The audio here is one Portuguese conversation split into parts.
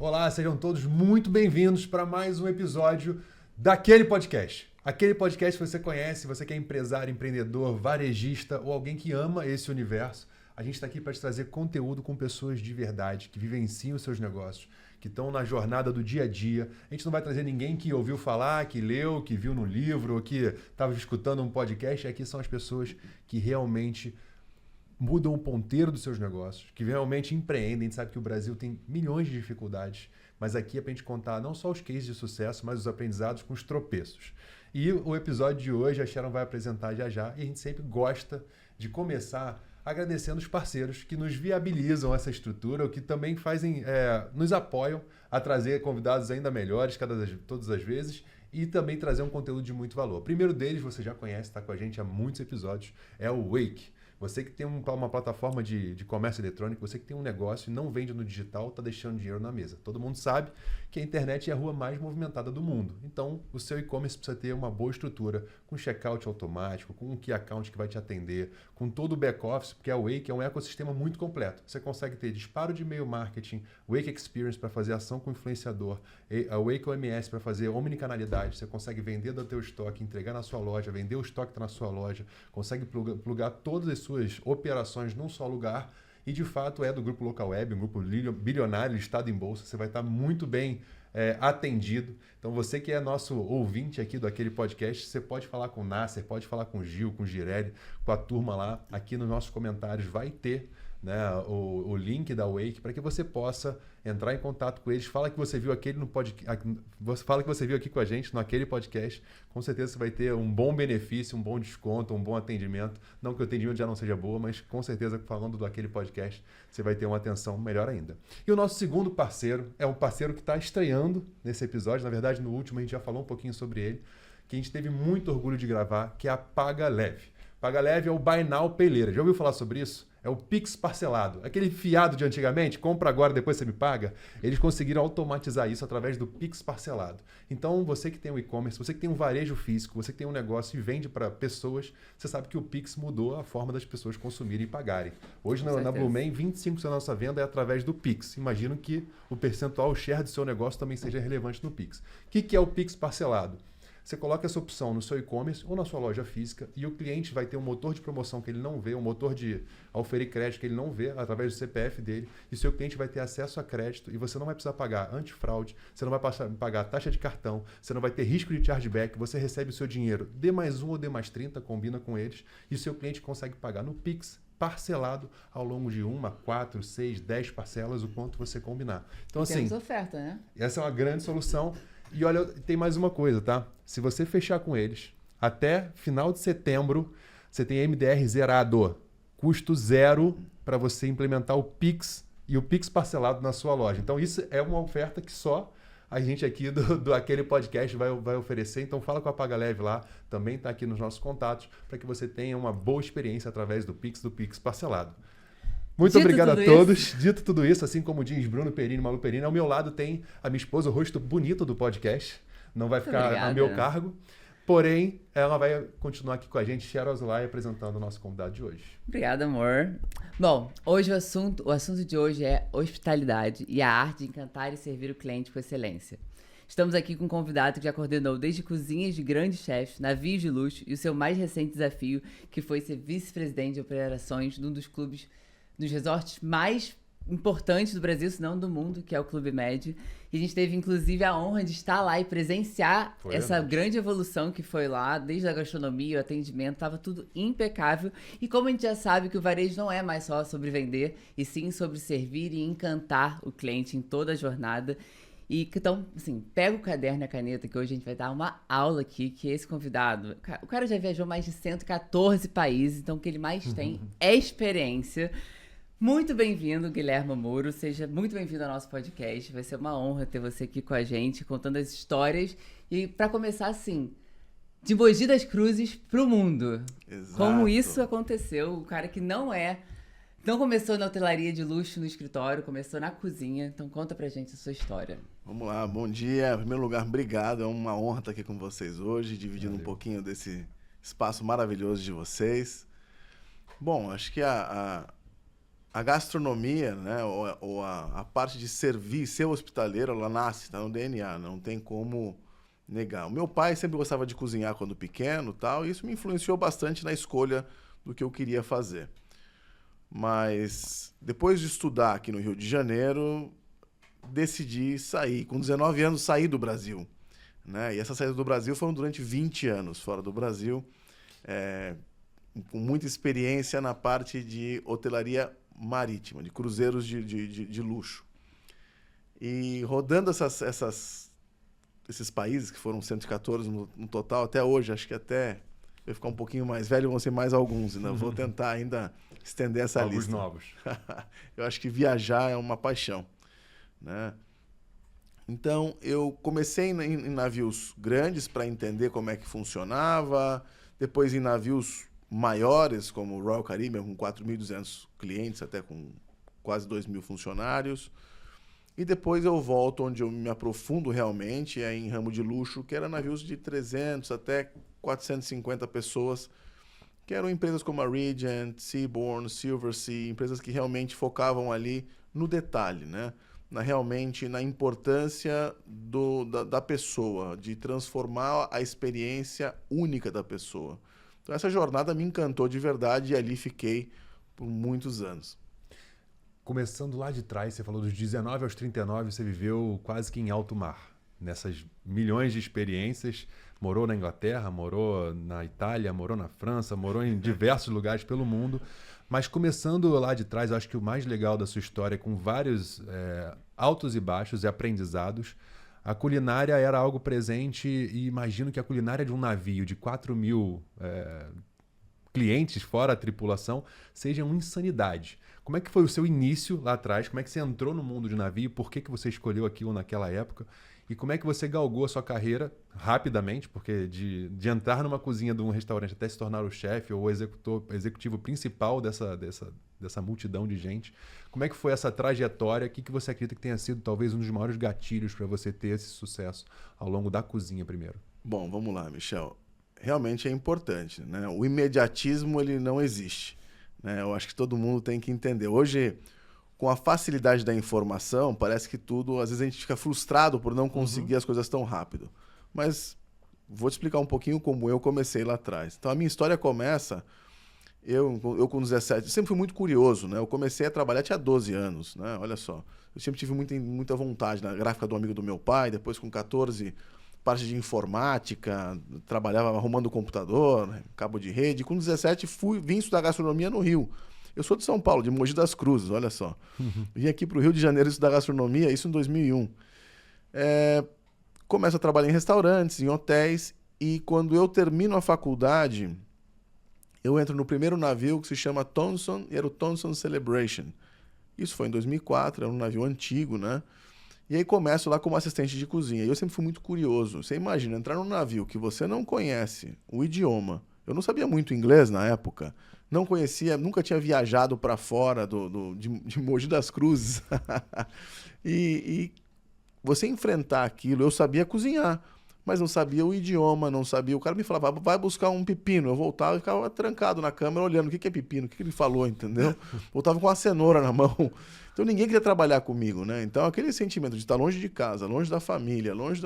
Olá, sejam todos muito bem-vindos para mais um episódio daquele podcast. Aquele podcast que você conhece, você que é empresário, empreendedor, varejista ou alguém que ama esse universo. A gente está aqui para te trazer conteúdo com pessoas de verdade, que vivenciam os seus negócios, que estão na jornada do dia a dia. A gente não vai trazer ninguém que ouviu falar, que leu, que viu no livro, ou que estava escutando um podcast. Aqui são as pessoas que realmente mudam o ponteiro dos seus negócios, que realmente empreendem. A gente sabe que o Brasil tem milhões de dificuldades, mas aqui é para a gente contar não só os cases de sucesso, mas os aprendizados com os tropeços. E o episódio de hoje a Sharon vai apresentar já já, e a gente sempre gosta de começar agradecendo os parceiros que nos viabilizam essa estrutura, ou que também nos apoiam a trazer convidados ainda melhores todas as vezes, e também trazer um conteúdo de muito valor. O primeiro deles, você já conhece, está com a gente há muitos episódios, é o Wake. Você que tem uma plataforma de comércio eletrônico, você que tem um negócio e não vende no digital, está deixando dinheiro na mesa. Todo mundo sabe que a internet é a rua mais movimentada do mundo. Então, o seu e-commerce precisa ter uma boa estrutura, com checkout automático, com um key account que vai te atender, com todo o back-office, porque a Wake é um ecossistema muito completo. Você consegue ter disparo de e-mail marketing, Wake Experience para fazer ação com influenciador, a Wake OMS para fazer omnicanalidade. Você consegue vender do teu estoque, entregar na sua loja, vender o estoque que está na sua loja, consegue plugar todas as suas operações num só lugar, e de fato é do Grupo Local Web, um grupo bilionário listado em bolsa. Você vai estar muito bem atendido. Então você que é nosso ouvinte aqui do Aquele Podcast, você pode falar com o Nasser, pode falar com o Gil, com o Girelli, com a turma lá. Aqui nos nossos comentários vai ter, né, o link da Wake para que você possa entrar em contato com eles. Fala que você viu fala que você viu aqui com a gente no Aquele Podcast. Com certeza você vai ter um bom benefício, um bom desconto, um bom atendimento. Não que o atendimento já não seja boa, mas com certeza falando do Aquele Podcast você vai ter uma atenção melhor ainda. E o nosso segundo parceiro é um parceiro que está estreando nesse episódio. Na verdade, no último a gente já falou um pouquinho sobre ele, que a gente teve muito orgulho de gravar, que é a PagaLeve. PagaLeve é o Buy Now Pay Later. Já ouviu falar sobre isso? É o Pix parcelado. Aquele fiado de antigamente, compra agora, depois você me paga. Eles conseguiram automatizar isso através do Pix parcelado. Então, você que tem um e-commerce, você que tem um varejo físico, você que tem um negócio e vende para pessoas, você sabe que o Pix mudou a forma das pessoas consumirem e pagarem. Hoje, na Blumen, 25% da nossa venda é através do Pix. Imagino que o percentual, o share do seu negócio também seja relevante no Pix. O que é o Pix parcelado? Você coloca essa opção no seu e-commerce ou na sua loja física, e o cliente vai ter um motor de promoção que ele não vê, um motor de oferir crédito que ele não vê através do CPF dele, e o seu cliente vai ter acesso a crédito, e você não vai precisar pagar antifraude, você não vai pagar taxa de cartão, você não vai ter risco de chargeback, você recebe o seu dinheiro D+1 ou D+30, combina com eles, e o seu cliente consegue pagar no Pix parcelado ao longo de 1, 4, 6, 10 parcelas, o quanto você combinar. Então, assim, temos oferta, né? Essa é uma grande solução. E olha, tem mais uma coisa, tá? Se você fechar com eles, até final de setembro, você tem MDR zerado. Custo zero para você implementar o Pix e o Pix parcelado na sua loja. Então, isso é uma oferta que só a gente aqui do Aquele Podcast vai oferecer. Então, fala com a PagaLeve lá. Também está aqui nos nossos contatos para que você tenha uma boa experiência através do Pix parcelado. Muito obrigado a todos. Dito tudo isso, assim como diz Bruno Perini, Malu Perini, ao meu lado tem a minha esposa, o rosto bonito do podcast. Não vai ficar a meu cargo. Porém, ela vai continuar aqui com a gente, Sharon Azulay, apresentando o nosso convidado de hoje. Obrigada, amor. Bom, hoje o assunto de hoje é hospitalidade e a arte de encantar e servir o cliente com excelência. Estamos aqui com um convidado que já coordenou desde cozinhas de grandes chefes, navios de luxo e o seu mais recente desafio, que foi ser vice-presidente de operações de um dos clubes dos resorts mais importantes do Brasil, se não do mundo, que é o Clube Med. E a gente teve, inclusive, a honra de estar lá e presenciar essa grande evolução que foi lá, desde a gastronomia, o atendimento, estava tudo impecável. E como a gente já sabe que o varejo não é mais só sobre vender, e sim sobre servir e encantar o cliente em toda a jornada. E então, assim, pega o caderno e a caneta, que hoje a gente vai dar uma aula aqui, que esse convidado, o cara já viajou mais de 114 países, então o que ele mais tem é experiência. Muito bem-vindo, Guilherme Mouro. Seja muito bem-vindo ao nosso podcast. Vai ser uma honra ter você aqui com a gente, contando as histórias. E para começar, assim, de Mogi das Cruzes pro mundo. Exato. Como isso aconteceu? O cara que não começou na hotelaria de luxo no escritório, começou na cozinha. Então conta pra gente a sua história. Vamos lá, bom dia. Em primeiro lugar, obrigado. É uma honra estar aqui com vocês hoje, dividindo um pouquinho desse espaço maravilhoso de vocês. Bom, acho que A gastronomia, né, ou a parte de servir, ser hospitaleiro, ela nasce, está no DNA, não tem como negar. O meu pai sempre gostava de cozinhar quando pequeno, tal, e isso me influenciou bastante na escolha do que eu queria fazer. Mas depois de estudar aqui no Rio de Janeiro, decidi sair. Com 19 anos, saí do Brasil, né? E essa saída do Brasil foram durante 20 anos fora do Brasil, com muita experiência na parte de hotelaria marítima, de cruzeiros de luxo. E rodando esses países, que foram 114 no total, até hoje, acho que até eu ficar um pouquinho mais velho, vão ser mais alguns. Ainda vou tentar ainda estender essa lista. Novos. Eu acho que viajar é uma paixão, né? Então, eu comecei em navios grandes para entender como é que funcionava, depois em navios maiores, como o Royal Caribbean, com 4.200 clientes, até com quase 2.000 funcionários. E depois eu volto onde eu me aprofundo realmente, em ramo de luxo, que era navios de 300 até 450 pessoas, que eram empresas como a Regent, Seabourn, Silversea, empresas que realmente focavam ali no detalhe, né? Realmente na importância da pessoa, de transformar a experiência única da pessoa. Então essa jornada me encantou de verdade e ali fiquei por muitos anos. Começando lá de trás, você falou dos 19 aos 39, você viveu quase que em alto mar. Nessas milhões de experiências, morou na Inglaterra, morou na Itália, morou na França, morou em diversos lugares pelo mundo. Mas começando lá de trás, eu acho que o mais legal da sua história, com vários altos e baixos e aprendizados, a culinária era algo presente e imagino que a culinária de um navio de 4.000 clientes, fora a tripulação, seja uma insanidade. Como é que foi o seu início lá atrás? Como é que você entrou no mundo de navio? Por que você escolheu aquilo naquela época? E como é que você galgou a sua carreira rapidamente? Porque de entrar numa cozinha de um restaurante até se tornar o chefe ou o executivo principal dessa multidão de gente, como é que foi essa trajetória? O que você acredita que tenha sido talvez um dos maiores gatilhos para você ter esse sucesso ao longo da cozinha primeiro? Bom, vamos lá, Michel. Realmente é importante, né? O imediatismo ele não existe, né? Eu acho que todo mundo tem que entender. Hoje, com a facilidade da informação, parece que tudo... Às vezes a gente fica frustrado por não conseguir as coisas tão rápido. Mas vou te explicar um pouquinho como eu comecei lá atrás. Então, a minha história começa... Eu com 17... Eu sempre fui muito curioso, né? Eu comecei a trabalhar, tinha 12 anos, né? Olha só. Eu sempre tive muita vontade na gráfica do amigo do meu pai. Depois, com 14, parte de informática. Trabalhava arrumando o computador, né? Cabo de rede. Com 17, vim estudar gastronomia no Rio. Eu sou de São Paulo, de Mogi das Cruzes, olha só. Vim aqui para o Rio de Janeiro estudar gastronomia, isso em 2001. Começo a trabalhar em restaurantes, em hotéis, e quando eu termino a faculdade, eu entro no primeiro navio que se chama Thomson, e era o Thomson Celebration. Isso foi em 2004, era um navio antigo, né? E aí começo lá como assistente de cozinha. E eu sempre fui muito curioso. Você imagina, entrar num navio que você não conhece o idioma. Eu não sabia muito inglês na época. Não conhecia, nunca tinha viajado para fora de Mogi das Cruzes. e você enfrentar aquilo, eu sabia cozinhar, mas não sabia o idioma, não sabia. O cara me falava, vai buscar um pepino. Eu voltava e ficava trancado na câmera olhando o que é pepino, o que ele falou, entendeu? Voltava com a cenoura na mão. Então ninguém queria trabalhar comigo, né? Então aquele sentimento de estar longe de casa, longe da família, longe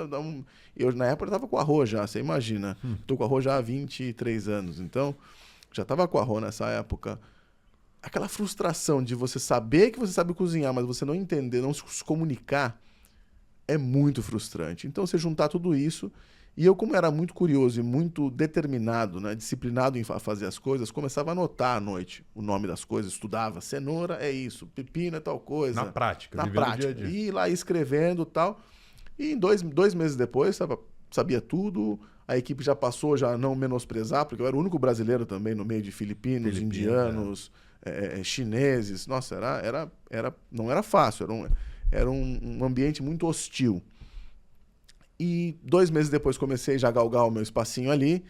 Eu na época estava com arroz já, você imagina. Estou com arroz já há 23 anos, então já estava com arroz nessa época. Aquela frustração de você saber que você sabe cozinhar, mas você não entender, não se comunicar, é muito frustrante. Então você juntar tudo isso, e eu como era muito curioso e muito determinado, né, disciplinado em fazer as coisas, começava a anotar à noite o nome das coisas, estudava, cenoura é isso, pepino é tal coisa. Na prática, dia a dia. E ir lá escrevendo e tal. E em dois meses depois, sabia tudo, a equipe já passou a não menosprezar, porque eu era o único brasileiro também no meio de filipinos, indianos, chineses. Nossa, não era fácil, era um ambiente muito hostil. E 2 meses depois comecei já a galgar o meu espacinho ali.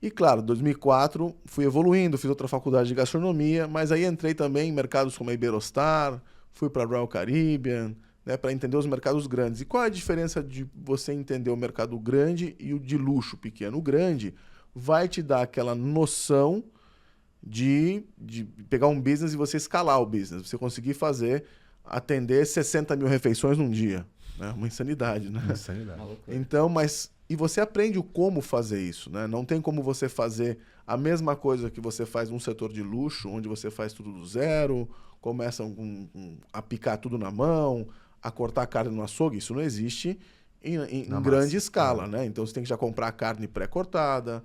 E claro, em 2004 fui evoluindo, fiz outra faculdade de gastronomia, mas aí entrei também em mercados como a Iberostar, fui para a Royal Caribbean, né, para entender os mercados grandes. E qual é a diferença de você entender o mercado grande e o de luxo pequeno? O grande vai te dar aquela noção de pegar um business e você escalar o business. Você conseguir atender 60 mil refeições num dia. Né? Uma insanidade, né? Insanidade. Então, e você aprende o como fazer isso, né? Não tem como você fazer a mesma coisa que você faz num setor de luxo, onde você faz tudo do zero, começa a picar tudo na mão, a cortar a carne no açougue. Isso não existe em grande escala, né? Então, você tem que já comprar a carne pré-cortada,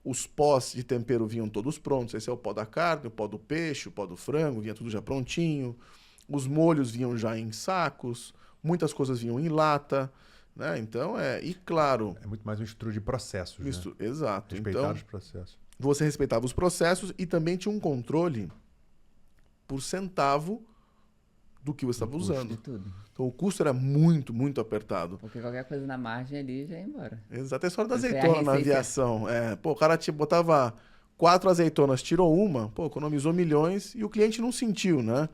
os pós de tempero vinham todos prontos. Esse é o pó da carne, o pó do peixe, o pó do frango, vinha tudo já prontinho. Os molhos vinham já em sacos, muitas coisas vinham em lata, né? Então, e claro... É muito mais um estudo de processos, né? Exato. Respeitar então, os processos. Você respeitava os processos e também tinha um controle por centavo do que você estava usando. De tudo. Então, o custo era muito, muito apertado. Porque qualquer coisa na margem ali já ia embora. Exato. É a história da Essa é a azeitona na receita. aviação. O cara botava 4 azeitonas, tirou uma, economizou milhões e o cliente não sentiu, né?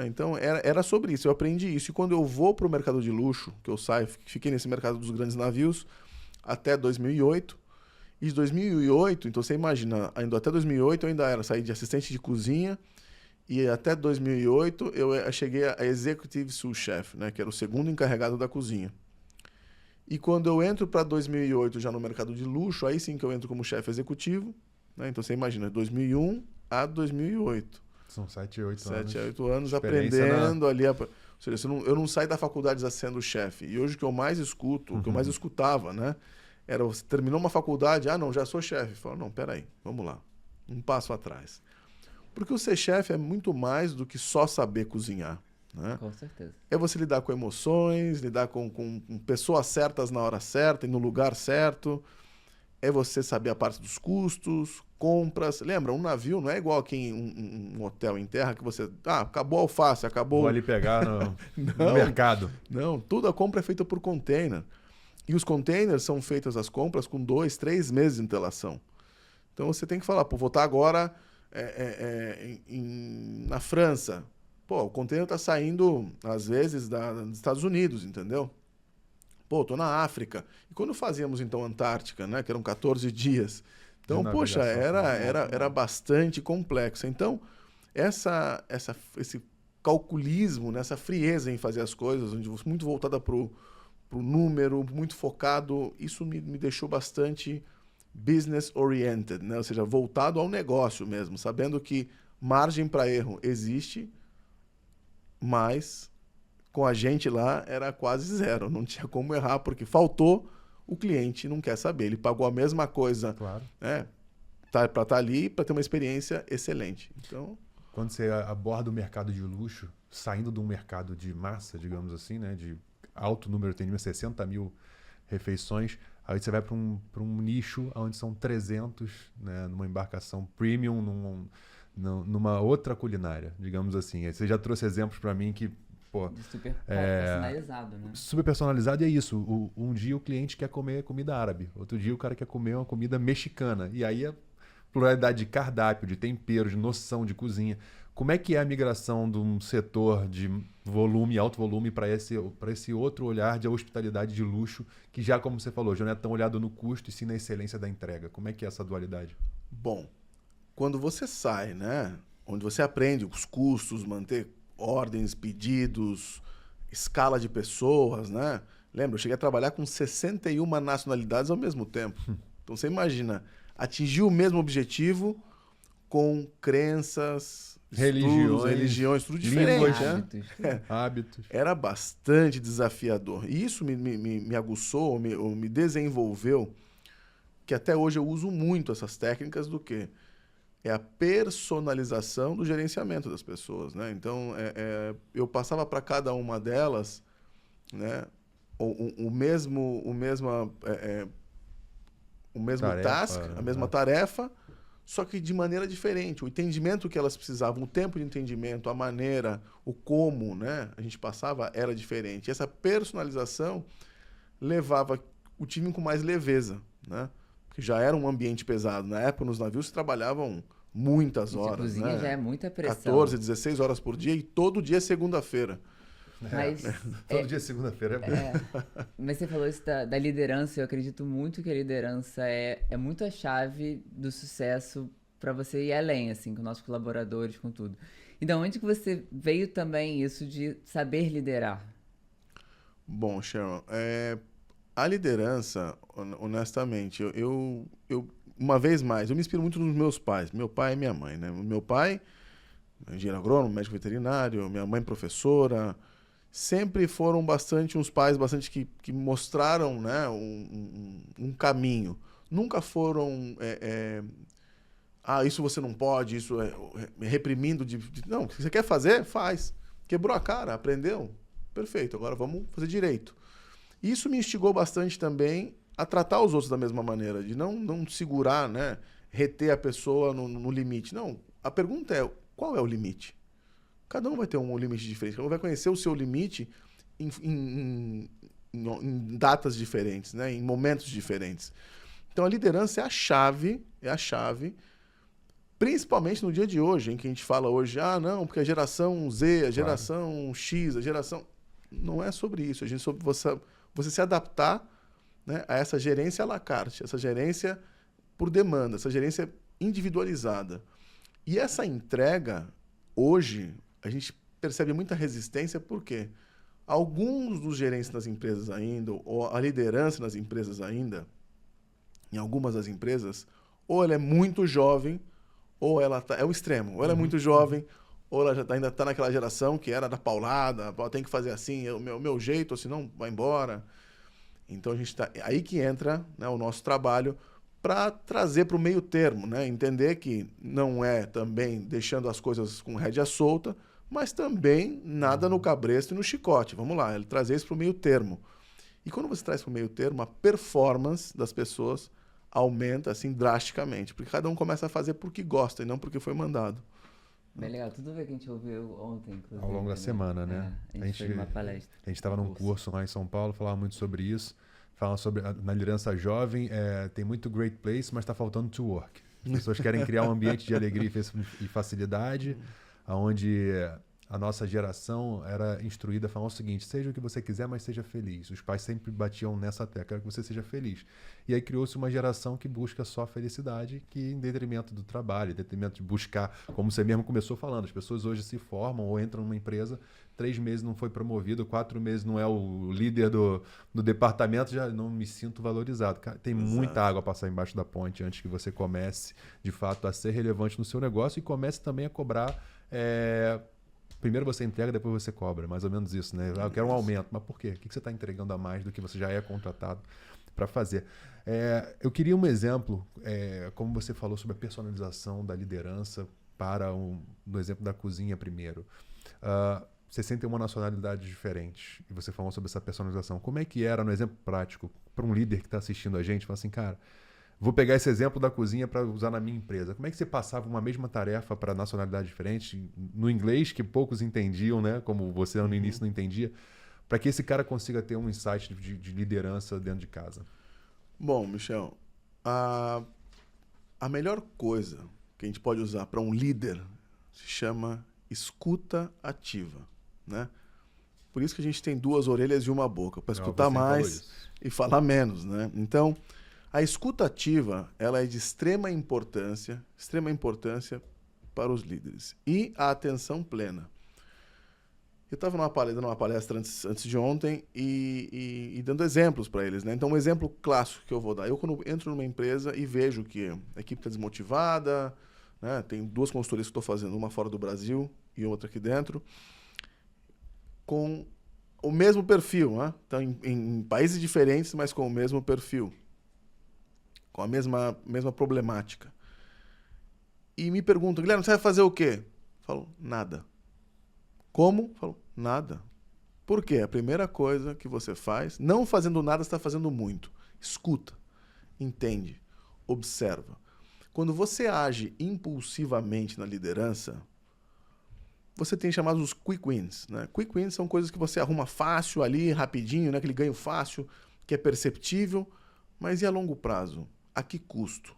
Então, era sobre isso. Eu aprendi isso. E quando eu vou para o mercado de luxo, que eu saio, fiquei nesse mercado dos grandes navios até 2008. E de 2008, então você imagina, ainda até 2008 eu ainda saí de assistente de cozinha e até 2008 eu cheguei a Executive Sous Chef, né, que era o segundo encarregado da cozinha. E quando eu entro para 2008 já no mercado de luxo, aí sim que eu entro como chefe executivo, né? Então você imagina, 2001 a 2008. São 7, 8 anos. 7 a 8 anos Experiência aprendendo ali. Ou seja, eu não saio da faculdade já sendo chefe. E hoje o que eu mais escuto, o que eu mais escutava, né? Era, você terminou uma faculdade, não, já sou chefe. Fala, não, peraí, vamos lá. Um passo atrás. Porque o ser chefe é muito mais do que só saber cozinhar. Né? Com certeza. É você lidar com emoções, lidar com pessoas certas na hora certa e no lugar certo. É você saber a parte dos custos, compras. Lembra, um navio não é igual aqui em um hotel em terra que você... acabou a alface, acabou... Vou ali pegar no mercado. Não, toda a compra é feita por container. E os containers são feitas as compras com 2, 3 meses de antelação. Então você tem que falar, vou estar agora na França. O container está saindo, às vezes, dos Estados Unidos, entendeu? Estou na África. E quando fazíamos, então, Antártica, né, que eram 14 dias. Então, poxa, era bastante complexo. Então, esse calculismo, essa frieza em fazer as coisas, muito voltada para o número, muito focado, isso me deixou bastante business oriented, né? Ou seja, voltado ao negócio mesmo, sabendo que margem para erro existe, mas com a gente lá era quase zero, não tinha como errar, porque faltou, o cliente não quer saber, ele pagou a mesma coisa, claro, né? Para estar ali, para ter uma experiência excelente. Então, quando você aborda o mercado de luxo, saindo de um mercado de massa, digamos assim, né, de alto número de atendimento, 60 mil refeições, aí você vai para um nicho onde são 300, né, numa embarcação premium, numa outra culinária, digamos assim. Aí você já trouxe exemplos para mim que, de super personalizado, né? Super personalizado, e é isso. Um dia o cliente quer comer comida árabe, outro dia o cara quer comer uma comida mexicana, e aí a pluralidade de cardápio, de tempero, de noção de cozinha. Como é que é a migração de um setor de volume, alto volume, para esse outro olhar de hospitalidade de luxo, que já, como você falou, já não é tão olhado no custo e sim na excelência da entrega? Como é que é essa dualidade? Bom, quando você sai, né, onde você aprende os custos, manter ordens, pedidos, escala de pessoas, né? Lembra, eu cheguei a trabalhar com 61 nacionalidades ao mesmo tempo. Então você imagina, atingir o mesmo objetivo com crenças, religiões, tudo diferente. Hábitos. Era bastante desafiador. E isso me aguçou, ou me desenvolveu, que até hoje eu uso muito essas técnicas do quê? É a personalização do gerenciamento das pessoas, né? Então, eu passava para cada uma delas, né, o mesmo task, a mesma tarefa, só que de maneira diferente. O entendimento que elas precisavam, o tempo de entendimento, a maneira, o como, né, a gente passava era diferente. E essa personalização levava o time com mais leveza, né? Que já era um ambiente pesado. Na época, nos navios, se trabalhavam muitas horas. A cozinha, né? Já é muita pressão. 14, 16 horas por dia e todo dia é segunda-feira. Mas, todo dia é segunda-feira. Mas você falou isso da liderança. Eu acredito muito que a liderança é muito a chave do sucesso para você ir além, assim, com nossos colaboradores, com tudo. Então, onde que você veio também isso de saber liderar? Bom, Sharon, a liderança, honestamente, uma vez mais, eu me inspiro muito nos meus pais. Meu pai e minha mãe, né? Meu pai, engenheiro agrônomo, médico veterinário, minha mãe professora, sempre foram uns pais bastante que mostraram, né, um caminho. Nunca foram, isso você não pode, isso reprimindo. Não, o que você quer fazer, faz. Quebrou a cara, aprendeu, perfeito, agora vamos fazer direito. Isso me instigou bastante também a tratar os outros da mesma maneira, de não segurar, né, reter a pessoa no limite. Não, a pergunta é, qual é o limite? Cada um vai ter um limite diferente, cada um vai conhecer o seu limite em datas diferentes, né, em momentos diferentes. Então a liderança é a chave, principalmente no dia de hoje, em que a gente fala hoje, não, porque a geração Z, a geração X, a geração... Não é sobre isso, é sobre você se adaptar, né, a essa gerência à la carte, essa gerência por demanda, essa gerência individualizada. E essa entrega, hoje, a gente percebe muita resistência, porque alguns dos gerentes das empresas ainda, ou a liderança nas empresas ainda, em algumas das empresas, ou ela é muito jovem, ou ela é o extremo, ou ela é muito jovem, ou ela ainda está naquela geração que era da paulada, tem que fazer assim, o meu jeito, ou senão vai embora. Então, a gente tá aí que entra, né, o nosso trabalho para trazer para o meio termo, né? Entender que não é também deixando as coisas com rédea solta, mas também nada no cabresto e no chicote. Vamos lá, ele trazer isso para o meio termo. E quando você traz para o meio termo, a performance das pessoas aumenta assim drasticamente, porque cada um começa a fazer porque gosta e não porque foi mandado. Bem legal, tudo bem que a gente ouviu ontem, inclusive. Ao longo da semana, né? A gente fez uma palestra. A gente estava num curso lá em São Paulo, falava muito sobre isso. Fala sobre, na liderança jovem, tem muito great place, mas está faltando to work. As pessoas querem criar um ambiente de alegria e facilidade, onde a nossa geração era instruída a falar o seguinte: seja o que você quiser, mas seja feliz. Os pais sempre batiam nessa tecla, que você seja feliz. E aí criou-se uma geração que busca só felicidade, que em detrimento do trabalho, em detrimento de buscar, como você mesmo começou falando, as pessoas hoje se formam ou entram numa empresa, 3 meses não foi promovido, 4 meses não é o líder do departamento, já não me sinto valorizado. Cara, tem muita água a passar embaixo da ponte antes que você comece, de fato, a ser relevante no seu negócio e comece também a cobrar... Primeiro você entrega, depois você cobra. Mais ou menos isso, né? Eu quero um aumento. Mas por quê? O que você está entregando a mais do que você já é contratado para fazer? Eu queria um exemplo, como você falou sobre a personalização da liderança no exemplo da cozinha primeiro. Você tem uma nacionalidade diferente e você falou sobre essa personalização. Como é que era, no exemplo prático, para um líder que está assistindo a gente, fala assim, cara, vou pegar esse exemplo da cozinha para usar na minha empresa. Como é que você passava uma mesma tarefa para nacionalidade diferente, no inglês, que poucos entendiam, né? Como você no início não entendia, para que esse cara consiga ter um insight de liderança dentro de casa? Bom, Michel, a melhor coisa que a gente pode usar para um líder se chama escuta ativa, né? Por isso que a gente tem 2 orelhas e uma boca, para escutar mais e falar menos, né? Então, a escuta ativa, ela é de extrema importância para os líderes. E a atenção plena. Eu estava dando uma palestra antes de ontem e dando exemplos para eles, né? Então, um exemplo clássico que eu vou dar. Eu, quando entro numa empresa e vejo que a equipe está desmotivada, né? Tem 2 consultorias que estou fazendo, uma fora do Brasil e outra aqui dentro, com o mesmo perfil, né? Então, em países diferentes, mas com o mesmo perfil, com a mesma problemática. E me perguntam, Guilherme, você vai fazer o quê? Eu falo, nada. Como? Eu falo, nada. Por quê? A primeira coisa que você faz, não fazendo nada, você está fazendo muito. Escuta, entende, observa. Quando você age impulsivamente na liderança, você tem chamados quick wins, né? Quick wins são coisas que você arruma fácil ali, rapidinho, né? Aquele ganho fácil, que é perceptível, mas e a longo prazo? A que custo?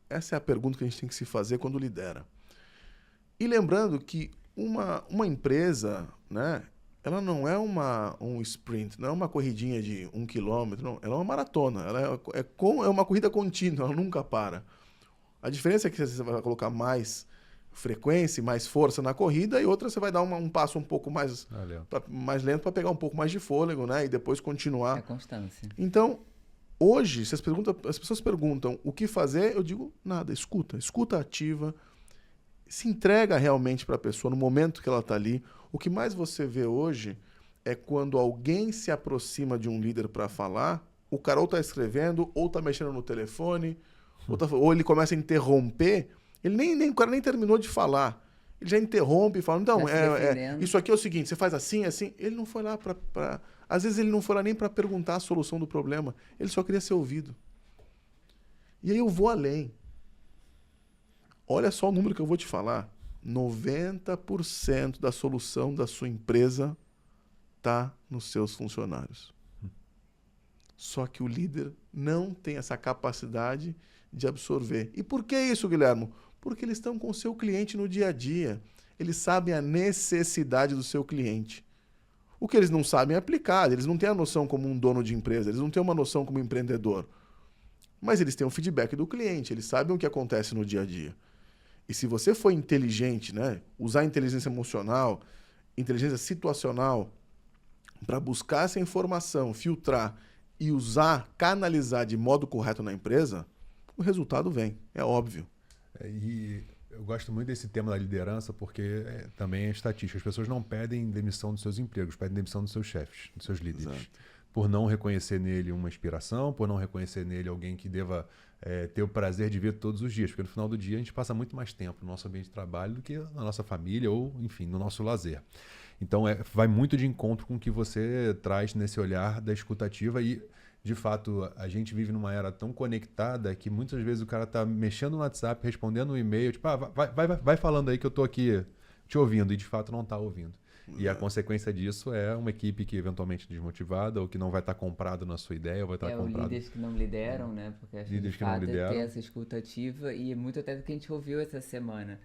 Essa é a pergunta que a gente tem que se fazer quando lidera. E lembrando que uma empresa, né, ela não é um sprint, não é uma corridinha de 1 quilômetro, não, ela é uma maratona, ela é uma corrida contínua, ela nunca para. A diferença é que você vai colocar mais frequência, mais força na corrida, e outra você vai dar um passo um pouco mais lento para pegar um pouco mais de fôlego, né? E depois continuar. É constância. Então, hoje, se as pessoas perguntam o que fazer, eu digo nada, escuta ativa, se entrega realmente para a pessoa no momento que ela está ali. O que mais você vê hoje é quando alguém se aproxima de um líder para falar, o cara ou está escrevendo, ou está mexendo no telefone, ou ele começa a interromper. O cara nem terminou de falar. Ele já interrompe e fala, então, isso aqui é o seguinte, você faz assim, assim. Ele não foi lá para... Às vezes ele não foi lá nem para perguntar a solução do problema. Ele só queria ser ouvido. E aí eu vou além. Olha só o número que eu vou te falar. 90% da solução da sua empresa está nos seus funcionários. Só que o líder não tem essa capacidade de absorver. E por que isso, Guilherme? Porque eles estão com o seu cliente no dia a dia. Eles sabem a necessidade do seu cliente. O que eles não sabem é aplicar. Eles não têm a noção como um dono de empresa. Eles não têm uma noção como empreendedor. Mas eles têm o feedback do cliente. Eles sabem o que acontece no dia a dia. E se você for inteligente, né, usar inteligência emocional, inteligência situacional, para buscar essa informação, filtrar e canalizar de modo correto na empresa, o resultado vem, é óbvio. E eu gosto muito desse tema da liderança porque também é estatística. As pessoas não pedem demissão dos seus empregos, pedem demissão dos seus chefes, dos seus líderes. Exato. Por não reconhecer nele uma inspiração, por não reconhecer nele alguém que deva ter o prazer de ver todos os dias. Porque no final do dia a gente passa muito mais tempo no nosso ambiente de trabalho do que na nossa família ou, enfim, no nosso lazer. Então vai muito de encontro com o que você traz nesse olhar da escutativa e, de fato, a gente vive numa era tão conectada que muitas vezes o cara tá mexendo no WhatsApp, respondendo um e-mail, tipo, vai falando aí que eu tô aqui te ouvindo, e de fato não tá ouvindo. E a consequência disso é uma equipe que eventualmente é desmotivada ou que não vai estar comprado na sua ideia, ou vai estar comprado... líderes que não lideram, né? Porque acho que de fato ter essa escuta ativa e muito até do que a gente ouviu essa semana.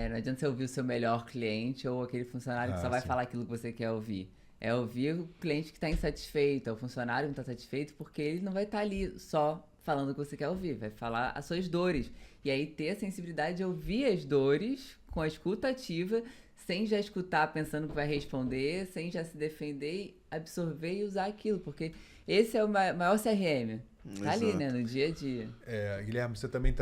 Não adianta você ouvir o seu melhor cliente ou aquele funcionário que só vai falar aquilo que você quer ouvir. É ouvir o cliente que está insatisfeito, é o funcionário que não está satisfeito, porque ele não vai estar ali só falando o que você quer ouvir, vai falar as suas dores. E aí ter a sensibilidade de ouvir as dores com a escuta ativa, sem já escutar pensando que vai responder, sem já se defender, e absorver e usar aquilo, porque esse é o maior CRM. Tá ali, né, no dia a dia. Guilherme, você também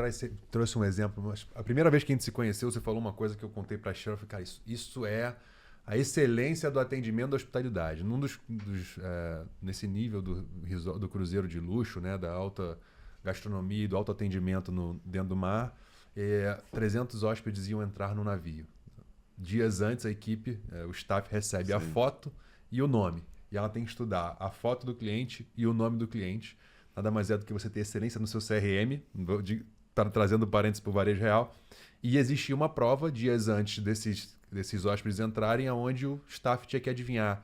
trouxe um exemplo, mas a primeira vez que a gente se conheceu, você falou uma coisa que eu contei para a Sheryl, eu falei, cara, isso é a excelência do atendimento da hospitalidade. Nesse nível do cruzeiro de luxo, né, da alta gastronomia e do alto atendimento dentro do mar, 300 hóspedes iam entrar no navio. Dias antes, a equipe, o staff recebe a foto e o nome. E ela tem que estudar a foto do cliente e o nome do cliente. Nada mais é do que você ter excelência no seu CRM, trazendo parênteses para o varejo real. E existia uma prova dias antes desses hóspedes entrarem, onde o staff tinha que adivinhar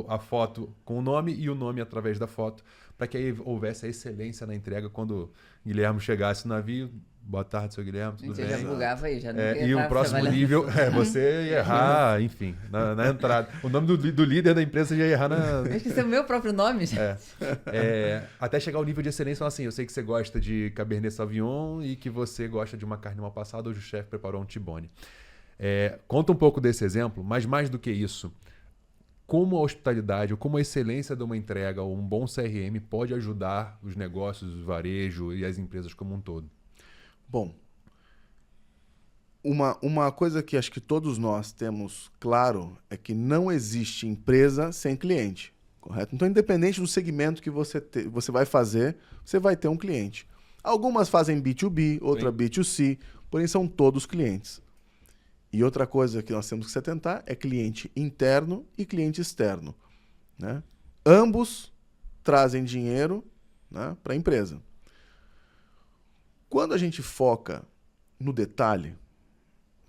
a foto com o nome e o nome através da foto, para que aí houvesse a excelência na entrega quando Guilherme chegasse no navio. Boa tarde, seu Guilherme, tudo bem? Você já bugava aí, já não E o próximo nível você ia errar, enfim, na entrada. O nome do líder da empresa já ia errar na... Eu esqueci o meu próprio nome, gente. Até chegar ao nível de excelência, assim, eu sei que você gosta de Cabernet Sauvignon e que você gosta de uma carne mal passada, hoje o chefe preparou um T-bone. Conta um pouco desse exemplo, mas mais do que isso, como a hospitalidade, ou como a excelência de uma entrega ou um bom CRM pode ajudar os negócios, o varejo e as empresas como um todo? Bom, uma coisa que acho que todos nós temos claro é que não existe empresa sem cliente, correto? Então, independente do segmento que você vai fazer, você vai ter um cliente. Algumas fazem B2B, outra B2C, porém são todos clientes. E outra coisa que nós temos que se atentar é cliente interno e cliente externo, né? Ambos trazem dinheiro, né, para a empresa. Quando a gente foca no detalhe,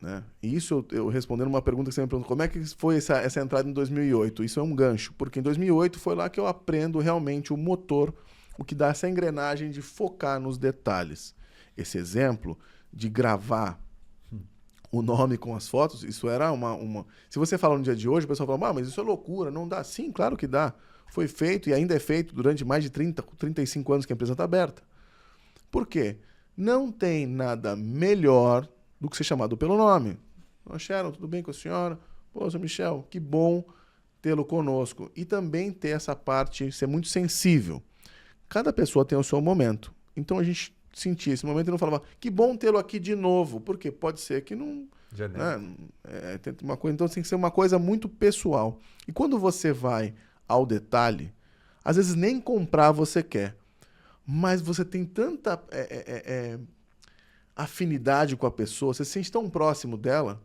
né, e isso eu respondendo uma pergunta que você me perguntou, como é que foi essa entrada em 2008? Isso é um gancho, porque em 2008 foi lá que eu aprendo realmente o motor, o que dá essa engrenagem de focar nos detalhes. Esse exemplo de gravar o nome com as fotos, isso era uma... Se você fala no dia de hoje, o pessoal fala, mas isso é loucura, não dá. Sim, claro que dá. Foi feito e ainda é feito durante mais de 35 anos que a empresa está aberta. Por quê? Não tem nada melhor do que ser chamado pelo nome. Ô, Sharon, tudo bem com a senhora? Pô, seu Michel, que bom tê-lo conosco. E também ter essa parte, ser muito sensível. Cada pessoa tem o seu momento. Então a gente sentia esse momento e não falava, que bom tê-lo aqui de novo. Porque pode ser que não... Né? Tem uma coisa, então tem que ser uma coisa muito pessoal. E quando você vai ao detalhe, às vezes nem comprar você quer. Mas você tem tanta afinidade com a pessoa, você se sente tão próximo dela,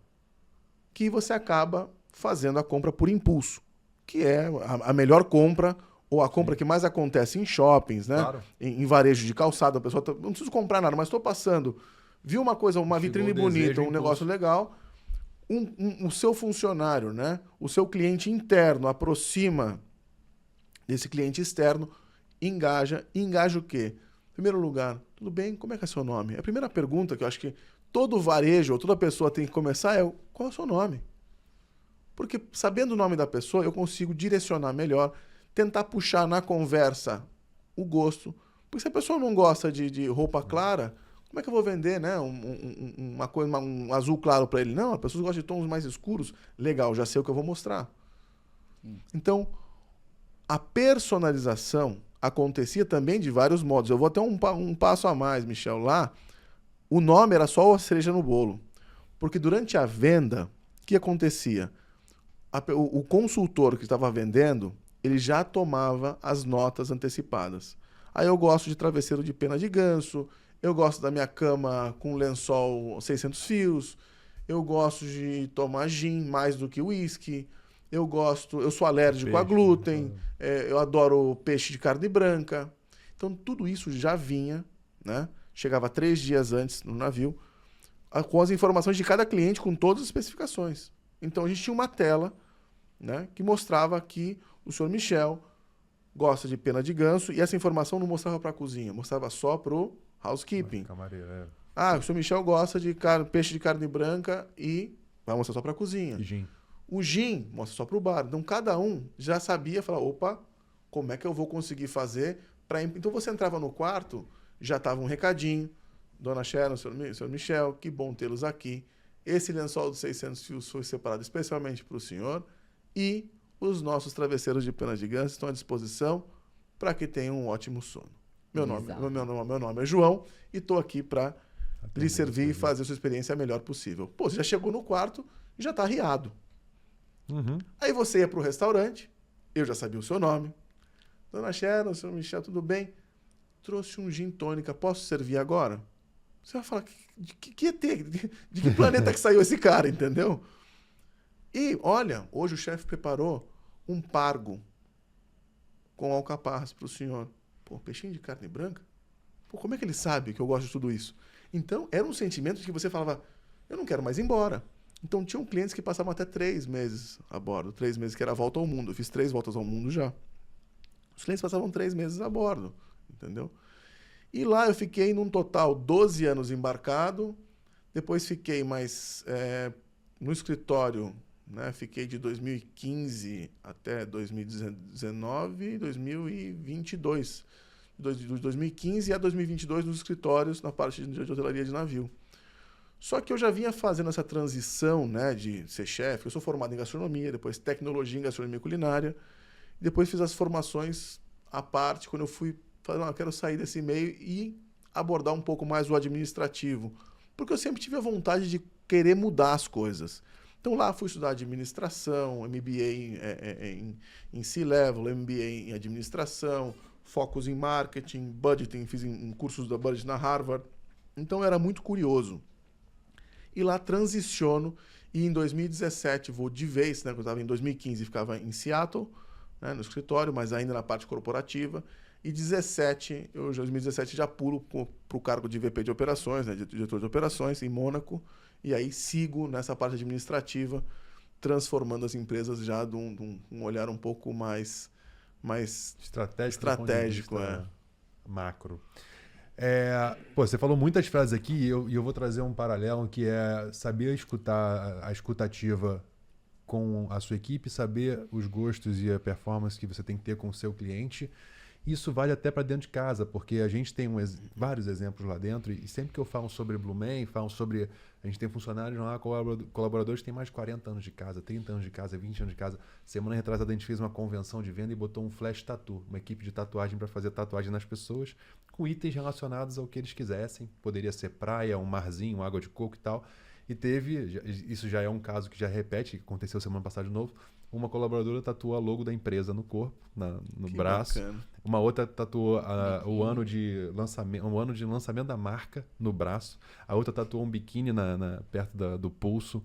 que você acaba fazendo a compra por impulso, que é a melhor compra, ou a compra que mais acontece em shoppings, né? Claro. Em varejo de calçado, a pessoa não preciso comprar nada, mas estou passando, viu uma coisa, uma vitrine bonita, um negócio legal, o seu funcionário, né? O seu cliente interno aproxima desse cliente externo, engaja o quê? Em primeiro lugar, tudo bem? Como é que é seu nome? A primeira pergunta que eu acho que todo varejo ou toda pessoa tem que começar é qual é o seu nome? Porque sabendo o nome da pessoa, eu consigo direcionar melhor, tentar puxar na conversa o gosto. Porque se a pessoa não gosta de roupa clara, como é que eu vou vender, né? Um azul claro para ele? Não, a pessoa gosta de tons mais escuros. Legal, já sei o que eu vou mostrar. Então, a personalização acontecia também de vários modos. Eu vou até um passo a mais, Michel. Lá, o nome era só a cereja no bolo. Porque durante a venda, o que acontecia? O consultor que estava vendendo, ele já tomava as notas antecipadas. Aí eu gosto de travesseiro de pena de ganso, eu gosto da minha cama com lençol 600 fios, eu gosto de tomar gin mais do que uísque, eu sou alérgico a glúten, eu adoro peixe de carne branca. Então tudo isso já vinha, né? Chegava 3 dias antes no navio, com as informações de cada cliente, com todas as especificações. Então a gente tinha uma tela, né, que mostrava que o senhor Michel gosta de pena de ganso, e essa informação não mostrava para a cozinha, mostrava só para o housekeeping. Camareira, o senhor Michel gosta de peixe de carne branca e vai mostrar só para a cozinha. E gin. O gin mostra só para o bar. Então cada um já sabia falar, opa, como é que eu vou conseguir fazer para... Então você entrava no quarto, já estava um recadinho, Dona Sharon, senhor Michel, que bom tê-los aqui. Esse lençol de 600 fios foi separado especialmente para o senhor, e os nossos travesseiros de penas de ganso estão à disposição para que tenham um ótimo sono. Meu nome é João e estou aqui para lhe servir e fazer a sua experiência a melhor possível. Pô, você já chegou no quarto e já está arriado. Uhum. Aí você ia para o restaurante, eu já sabia o seu nome. Dona Sharon, senhor Michel, tudo bem? Trouxe um gin tônica, posso servir agora? Você vai falar, de que planeta que saiu esse cara, entendeu? E, olha, hoje o chefe preparou um pargo com alcaparras para o senhor. Pô, peixinho de carne branca? Pô, como é que ele sabe que eu gosto de tudo isso? Então, era um sentimento de que você falava, eu não quero mais ir embora. Então, tinham clientes que passavam até 3 meses a bordo. 3 meses que era a volta ao mundo. Eu fiz 3 voltas ao mundo já. Os clientes passavam 3 meses a bordo, entendeu? E lá eu fiquei, num total, 12 anos embarcado. Depois fiquei mais no escritório, né? Fiquei de 2015 até 2019, 2022. De 2015 a 2022 nos escritórios, na parte de hotelaria de navio. Só que eu já vinha fazendo essa transição, né, de ser chefe. Eu sou formado em gastronomia, depois tecnologia em gastronomia culinária. Depois fiz as formações à parte, quando eu fui falar, não, eu quero sair desse meio e abordar um pouco mais o administrativo. Porque eu sempre tive a vontade de querer mudar as coisas. Então lá fui estudar administração, MBA em C-Level, MBA em administração, focos em marketing, budgeting, fiz em cursos da budget na Harvard. Então era muito curioso. E lá transiciono e em 2017 vou de vez, né, eu estava em 2015 ficava em Seattle, né, no escritório, mas ainda na parte corporativa. E 2017 já pulo para o cargo de VP de operações, né, de diretor de operações em Mônaco. E aí sigo nessa parte administrativa, transformando as empresas já de um olhar um pouco mais estratégico, macro. Você falou muitas frases aqui e eu vou trazer um paralelo que é saber escutar a escutativa com a sua equipe, saber os gostos e a performance que você tem que ter com o seu cliente Isso vale até para dentro de casa, porque a gente tem vários exemplos lá dentro, e sempre que eu falo sobre Blue Man, falo sobre... A gente tem funcionários lá, colaboradores que têm mais de 40 anos de casa, 30 anos de casa, 20 anos de casa. Semana retrasada a gente fez uma convenção de venda e botou um flash tattoo, uma equipe de tatuagem para fazer tatuagem nas pessoas, com itens relacionados ao que eles quisessem. Poderia ser praia, um marzinho, água de coco e tal. E teve, isso já é um caso que já repete, que aconteceu semana passada de novo, uma colaboradora tatuou a logo da empresa no corpo, no braço. Bacana. Uma outra tatuou o ano de lançamento da marca no braço. A outra tatuou um biquíni perto do pulso.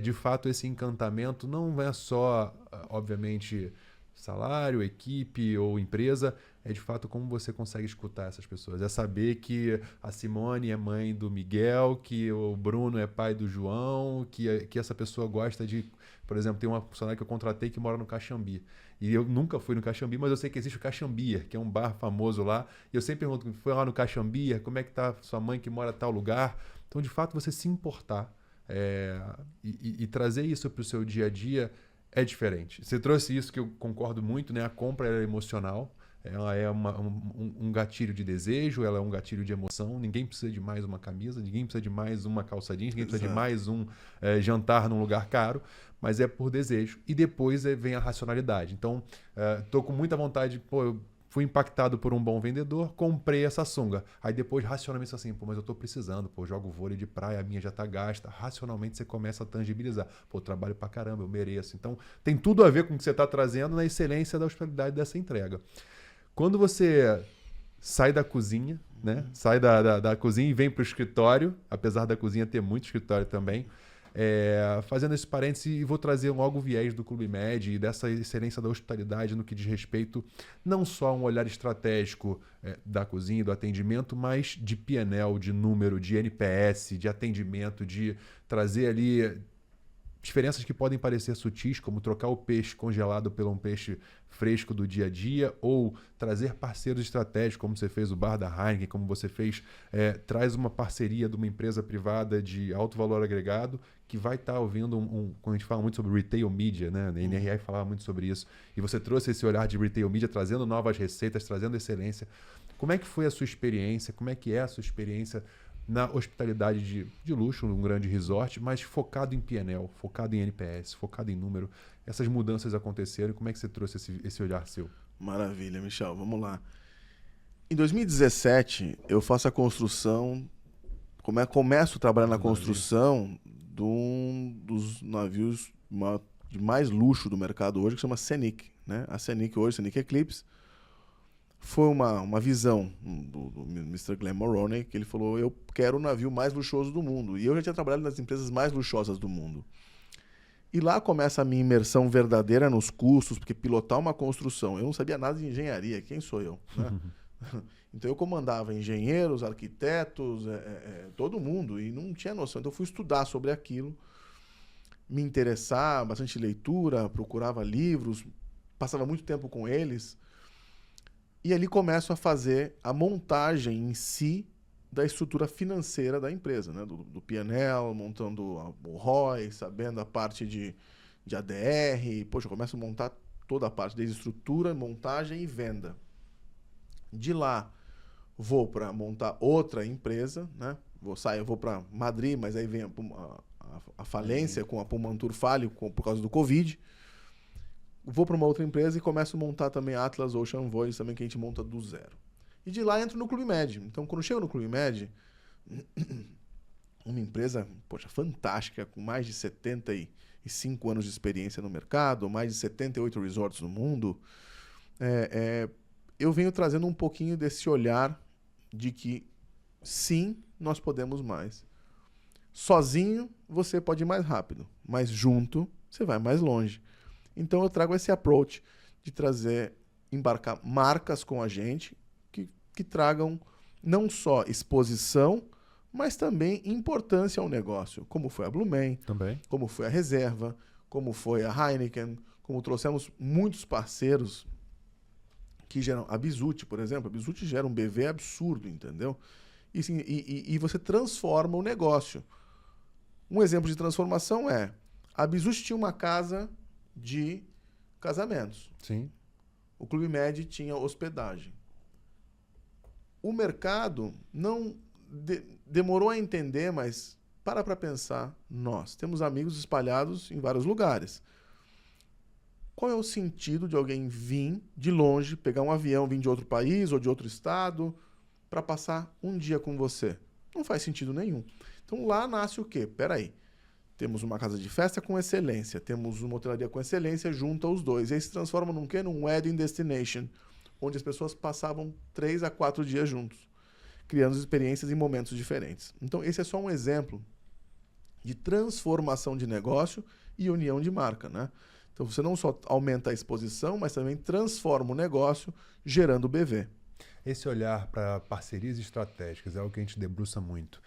De fato, esse encantamento não é só, obviamente, salário, equipe ou empresa. É de fato como você consegue escutar essas pessoas. É saber que a Simone é mãe do Miguel, que o Bruno é pai do João, que essa pessoa gosta de... Por exemplo, tem uma funcionária que eu contratei que mora no Caxambi. E eu nunca fui no Caxambi, mas eu sei que existe o Caxambier, que é um bar famoso lá. E eu sempre pergunto, foi lá no Caxambier? Como é que tá sua mãe que mora em tal lugar? Então, de fato, você se importar e trazer isso para o seu dia a dia é diferente. Você trouxe isso que eu concordo muito, né? A compra é emocional. Ela é um gatilho de desejo, ela é um gatilho de emoção. Ninguém precisa de mais uma camisa, ninguém precisa de mais uma calça jeans, ninguém precisa de mais um jantar num lugar caro, mas é por desejo. E depois vem a racionalidade. Então, estou com muita vontade, eu fui impactado por um bom vendedor, comprei essa sunga. Aí depois, racionalmente, assim, mas eu estou precisando, jogo vôlei de praia, a minha já está gasta. Racionalmente, você começa a tangibilizar. Trabalho pra caramba, eu mereço. Então, tem tudo a ver com o que você está trazendo na excelência da hospitalidade dessa entrega. Quando você sai da cozinha, né? Sai da cozinha e vem para o escritório, apesar da cozinha ter muito escritório também, fazendo esse parênteses, e vou trazer logo o viés do Clube Med e dessa excelência da hospitalidade no que diz respeito não só a um olhar estratégico da cozinha e do atendimento, mas de PNL, de número, de NPS, de atendimento, de trazer ali diferenças que podem parecer sutis, como trocar o peixe congelado por um peixe fresco do dia a dia, ou trazer parceiros estratégicos, como você fez o bar da Heineken, como você fez, traz uma parceria de uma empresa privada de alto valor agregado, que vai estar ouvindo quando a gente fala muito sobre retail media, né? A NRI falava muito sobre isso, e você trouxe esse olhar de retail media, trazendo novas receitas, trazendo excelência. Como é que foi a sua experiência? Como é que é a sua experiência na hospitalidade de luxo, num grande resort, mas focado em PNL, focado em NPS, focado em número? Essas mudanças aconteceram, como é que você trouxe esse olhar seu? Maravilha, Michel, vamos lá. Em 2017, eu faço a construção, começo a trabalhar na construção de um dos navios de mais luxo do mercado hoje, que se chama Scenic, né? A Scenic hoje, Scenic Eclipse, foi uma visão do Mr. Glenn Moroney, que ele falou, eu quero o navio mais luxuoso do mundo. E eu já tinha trabalhado nas empresas mais luxuosas do mundo. E lá começa a minha imersão verdadeira nos custos, porque pilotar uma construção, eu não sabia nada de engenharia, quem sou eu? Né? Então eu comandava engenheiros, arquitetos, todo mundo, e não tinha noção. Então eu fui estudar sobre aquilo, me interessar, bastante leitura, procurava livros, passava muito tempo com eles. E ali começo a fazer a montagem em si da estrutura financeira da empresa, né? Do P&L, montando o ROI, sabendo a parte de ADR. Poxa, eu começo a montar toda a parte, desde estrutura, montagem e venda. De lá, vou para montar outra empresa, né? Eu vou para Madrid, mas aí vem a falência com a Pumantur falho por causa do Covid. Vou para uma outra empresa e começo a montar também Atlas Ocean Voyage, também que a gente monta do zero. E de lá entro no Clube Med. Então, quando chego no Clube Med, uma empresa, fantástica, com mais de 75 anos de experiência no mercado, mais de 78 resorts no mundo, eu venho trazendo um pouquinho desse olhar de que, sim, nós podemos mais. Sozinho, você pode ir mais rápido, mas junto, você vai mais longe. Então eu trago esse approach de embarcar marcas com a gente que tragam não só exposição, mas também importância ao negócio, como foi a Blue Man, também, como foi a Reserva, como foi a Heineken, como trouxemos muitos parceiros que geram... A Bizuti, por exemplo, a Bizuti gera um BV absurdo, entendeu? E você transforma o negócio. Um exemplo de transformação a Bizuti tinha uma casa de casamentos. Sim. o Clube Med tinha hospedagem. O mercado não demorou a entender, mas para pensar, nós temos amigos espalhados em vários lugares. Qual é o sentido de alguém vir de longe, pegar um avião, vir de outro país ou de outro estado, para passar um dia com você? Não faz sentido nenhum. Então lá nasce o quê? Peraí. Temos uma casa de festa com excelência, temos uma hotelaria com excelência, junta os dois. E aí se transforma num quê? Num wedding destination, onde as pessoas passavam 3 a 4 dias juntos, criando experiências em momentos diferentes. Então esse é só um exemplo de transformação de negócio e união de marca, né? Então você não só aumenta a exposição, mas também transforma o negócio, gerando BV. Esse olhar para parcerias estratégicas é algo que a gente debruça muito.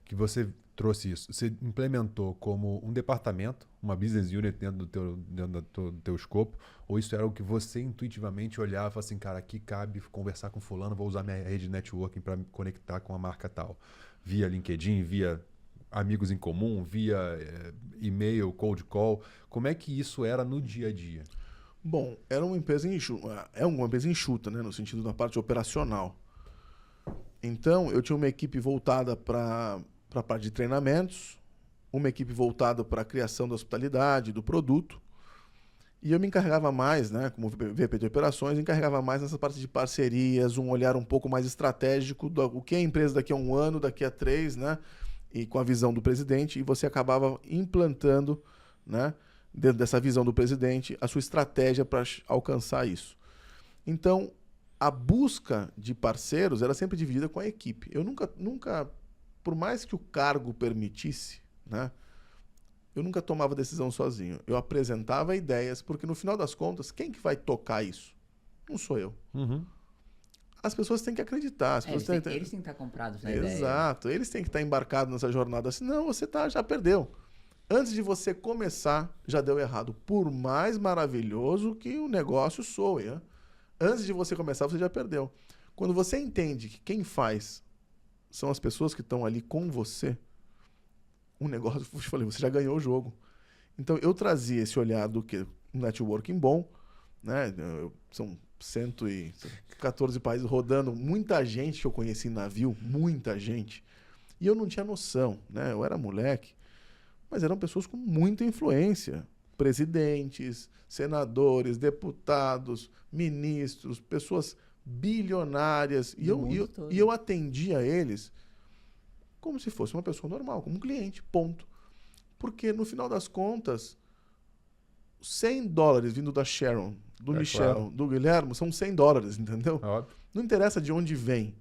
Que você trouxe isso. Você implementou como um departamento, uma business unit dentro do teu escopo, ou isso era o que você intuitivamente olhava e falava assim, cara, aqui cabe conversar com fulano, vou usar minha rede de networking para me conectar com a marca tal. Via LinkedIn, via amigos em comum, via e-mail, cold call. Como é que isso era no dia a dia? Bom, era uma empresa enxuta, é uma empresa enxuta, né, no sentido da parte operacional. Então, eu tinha uma equipe voltada para a parte de treinamentos, uma equipe voltada para a criação da hospitalidade, do produto, e eu me encarregava mais, né, como VP de operações, encarregava mais nessa parte de parcerias, um olhar um pouco mais estratégico do que é a empresa daqui a 1 ano, daqui a 3, né, e com a visão do presidente, e você acabava implantando, né, dentro dessa visão do presidente, a sua estratégia para alcançar isso. Então, a busca de parceiros era sempre dividida com a equipe. Eu nunca, por mais que o cargo permitisse, né, eu nunca tomava decisão sozinho. Eu apresentava ideias, porque no final das contas, quem que vai tocar isso? Não sou eu. Uhum. As pessoas têm que acreditar. Eles têm que estar comprados na ideia. Exato. Eles têm que estar embarcados nessa jornada. Senão você já perdeu. Antes de você começar, já deu errado. Por mais maravilhoso que o negócio soe, né? Antes de você começar, você já perdeu. Quando você entende que quem faz são as pessoas que estão ali com você, o negócio, eu te falei, você já ganhou o jogo. Então, eu trazia esse olhar do que um networking bom, né? São 114 países rodando, muita gente que eu conheci em navio, muita gente. E eu não tinha noção, né? Eu era moleque, mas eram pessoas com muita influência. Presidentes, senadores, deputados, ministros, pessoas bilionárias. E eu atendia eles como se fosse uma pessoa normal, como um cliente, ponto. Porque, no final das contas, $100 vindo da Sharon, do Michel, claro, do Guilherme, são $100, entendeu? Óbvio. Não interessa de onde vem.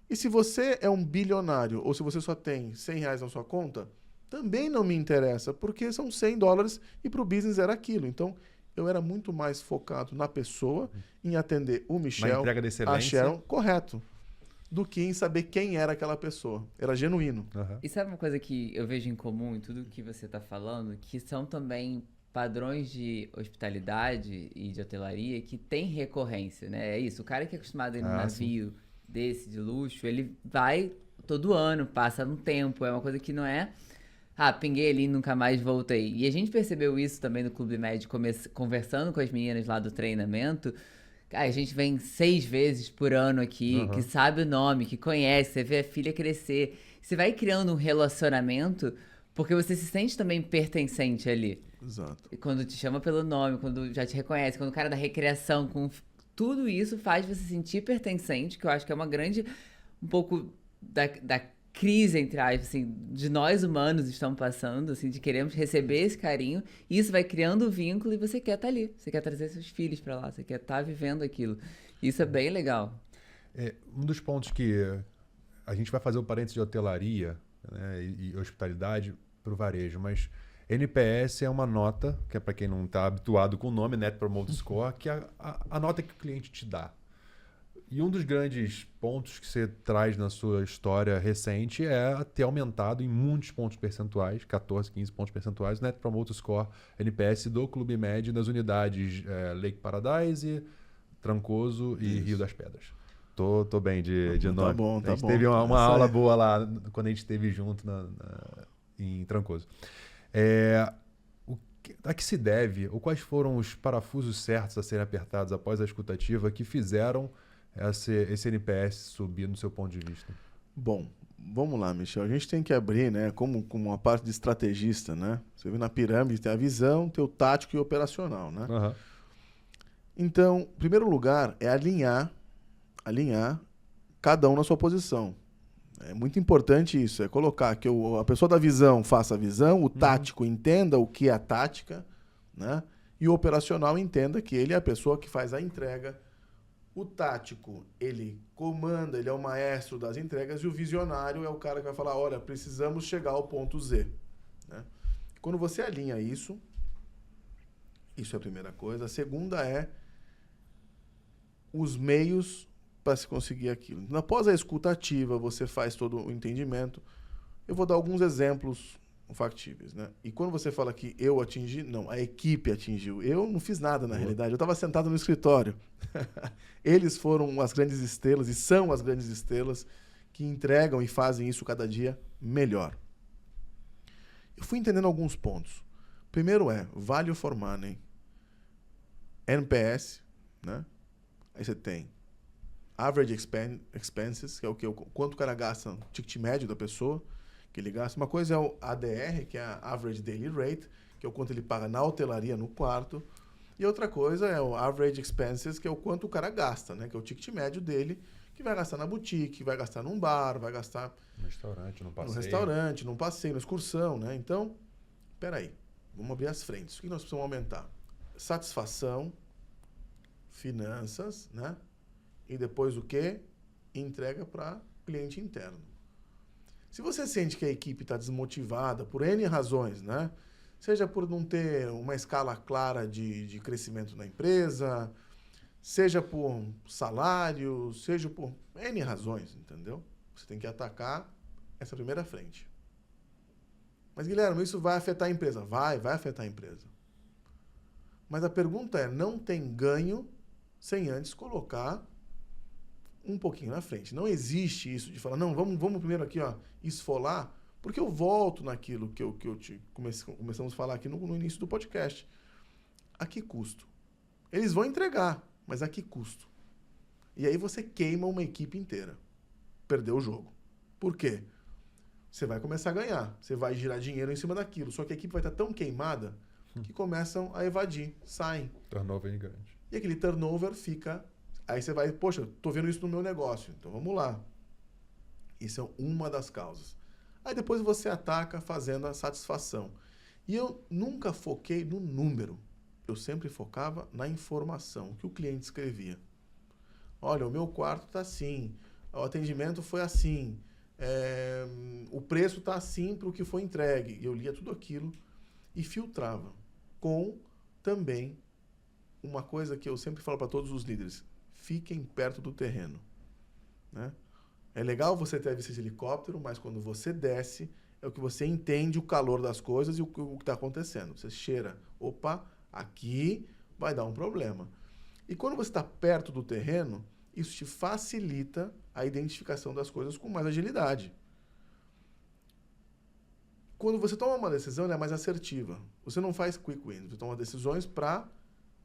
E se você é um bilionário, ou se você só tem R$100 na sua conta, também não me interessa, porque são $100 e para o business era aquilo. Então, eu era muito mais focado na pessoa, em atender o Michel, a Sharon, correto, do que em saber quem era aquela pessoa. Era genuíno. Uhum. E sabe uma coisa que eu vejo em comum em tudo que você está falando? Que são também padrões de hospitalidade e de hotelaria que tem recorrência, né? É isso, o cara que é acostumado a ir num navio desse de luxo, ele vai todo ano, passa um tempo, é uma coisa que não é... pinguei ali e nunca mais voltei. E a gente percebeu isso também no Clube Med, conversando com as meninas lá do treinamento. A gente vem 6 vezes por ano aqui, que sabe o nome, que conhece, você vê a filha crescer. Você vai criando um relacionamento porque você se sente também pertencente ali. Exato. E quando te chama pelo nome, quando já te reconhece, quando o cara da recreação, tudo isso faz você se sentir pertencente, que eu acho que é uma grande... um pouco da crise, entre aspas, assim, de nós humanos estamos passando, assim, de queremos receber esse carinho, e isso vai criando o vínculo e você quer estar ali, você quer trazer seus filhos para lá, você quer estar vivendo aquilo. Isso é bem legal. Um dos pontos que a gente vai fazer o parênteses de hotelaria, né, e hospitalidade para o varejo, mas NPS é uma nota, que é para quem não está habituado com o nome, Net Promoter Score, que é a nota que o cliente te dá. E um dos grandes pontos que você traz na sua história recente é ter aumentado em muitos pontos percentuais, 14, 15 pontos percentuais, o Net Promoter Score NPS do Clube Med nas unidades Lake Paradise, Trancoso e Rio das Pedras. Tô bem de nome. Tá bom, tá a gente bom. Teve uma aula boa lá quando a gente esteve junto em Trancoso. A que se deve, ou quais foram os parafusos certos a serem apertados após a escutativa que fizeram esse NPS subir no seu ponto de vista? Bom, vamos lá, Michel. A gente tem que abrir, né, como uma parte de estrategista, né? Você vê na pirâmide, tem a visão, tem o tático e o operacional, né? Uhum. Então, em primeiro lugar, é alinhar cada um na sua posição. É muito importante isso, é colocar que a pessoa da visão faça a visão, o tático entenda o que é a tática, né? E o operacional entenda que ele é a pessoa que faz a entrega. O tático, ele comanda, ele é o maestro das entregas, e o visionário é o cara que vai falar, olha, precisamos chegar ao ponto Z. Né? Quando você alinha isso é a primeira coisa. A segunda é os meios para se conseguir aquilo. Após a escuta ativa, você faz todo o entendimento. Eu vou dar alguns exemplos factíveis, né? E quando você fala que eu atingi, não, a equipe atingiu. Eu não fiz nada, na realidade. Eu estava sentado no escritório. Eles foram as grandes estrelas e são as grandes estrelas que entregam e fazem isso cada dia melhor. Eu fui entendendo alguns pontos. Primeiro é value for money, NPS, né? Aí você tem average expenses, que é quanto o cara gasta, no ticket médio da pessoa, que ele gasta. Uma coisa é o ADR, que é a Average Daily Rate, que é o quanto ele paga na hotelaria, no quarto. E outra coisa é o Average Expenses, que é o quanto o cara gasta, né? Que é o ticket médio dele, que vai gastar na boutique, vai gastar num bar, vai gastar no restaurante, num passeio, na excursão, né? Então, peraí, vamos abrir as frentes. O que nós precisamos aumentar? Satisfação, finanças, né? E depois o quê? Entrega para cliente interno. Se você sente que a equipe está desmotivada por N razões, né? Seja por não ter uma escala clara de crescimento na empresa, seja por salário, seja por N razões, entendeu? Você tem que atacar essa primeira frente. Mas, Guilherme, isso vai afetar a empresa? Vai afetar a empresa. Mas a pergunta é, não tem ganho sem antes colocar um pouquinho na frente. Não existe isso de falar, não, vamos primeiro aqui, ó, esfolar, porque eu volto naquilo que eu começamos a falar aqui no início do podcast. A que custo? Eles vão entregar, mas a que custo? E aí você queima uma equipe inteira. Perdeu o jogo. Por quê? Você vai começar a ganhar, você vai girar dinheiro em cima daquilo, só que a equipe vai estar tão queimada que começam a evadir, saem. Turnover grande. E aquele turnover fica... Aí você vai, poxa, tô vendo isso no meu negócio, então vamos lá. Isso é uma das causas. Aí depois você ataca fazendo a satisfação. E eu nunca foquei no número. Eu sempre focava na informação, o que o cliente escrevia. Olha, o meu quarto está assim, o atendimento foi assim, o preço está assim para o que foi entregue. E eu lia tudo aquilo e filtrava. Com também uma coisa que eu sempre falo para todos os líderes. Fiquem perto do terreno. Né? É legal você ter a vista de helicóptero, mas quando você desce, é o que você entende o calor das coisas e o que está acontecendo. Você cheira, opa, aqui vai dar um problema. E quando você está perto do terreno, isso te facilita a identificação das coisas com mais agilidade. Quando você toma uma decisão, ela é mais assertiva. Você não faz quick wins, você toma decisões para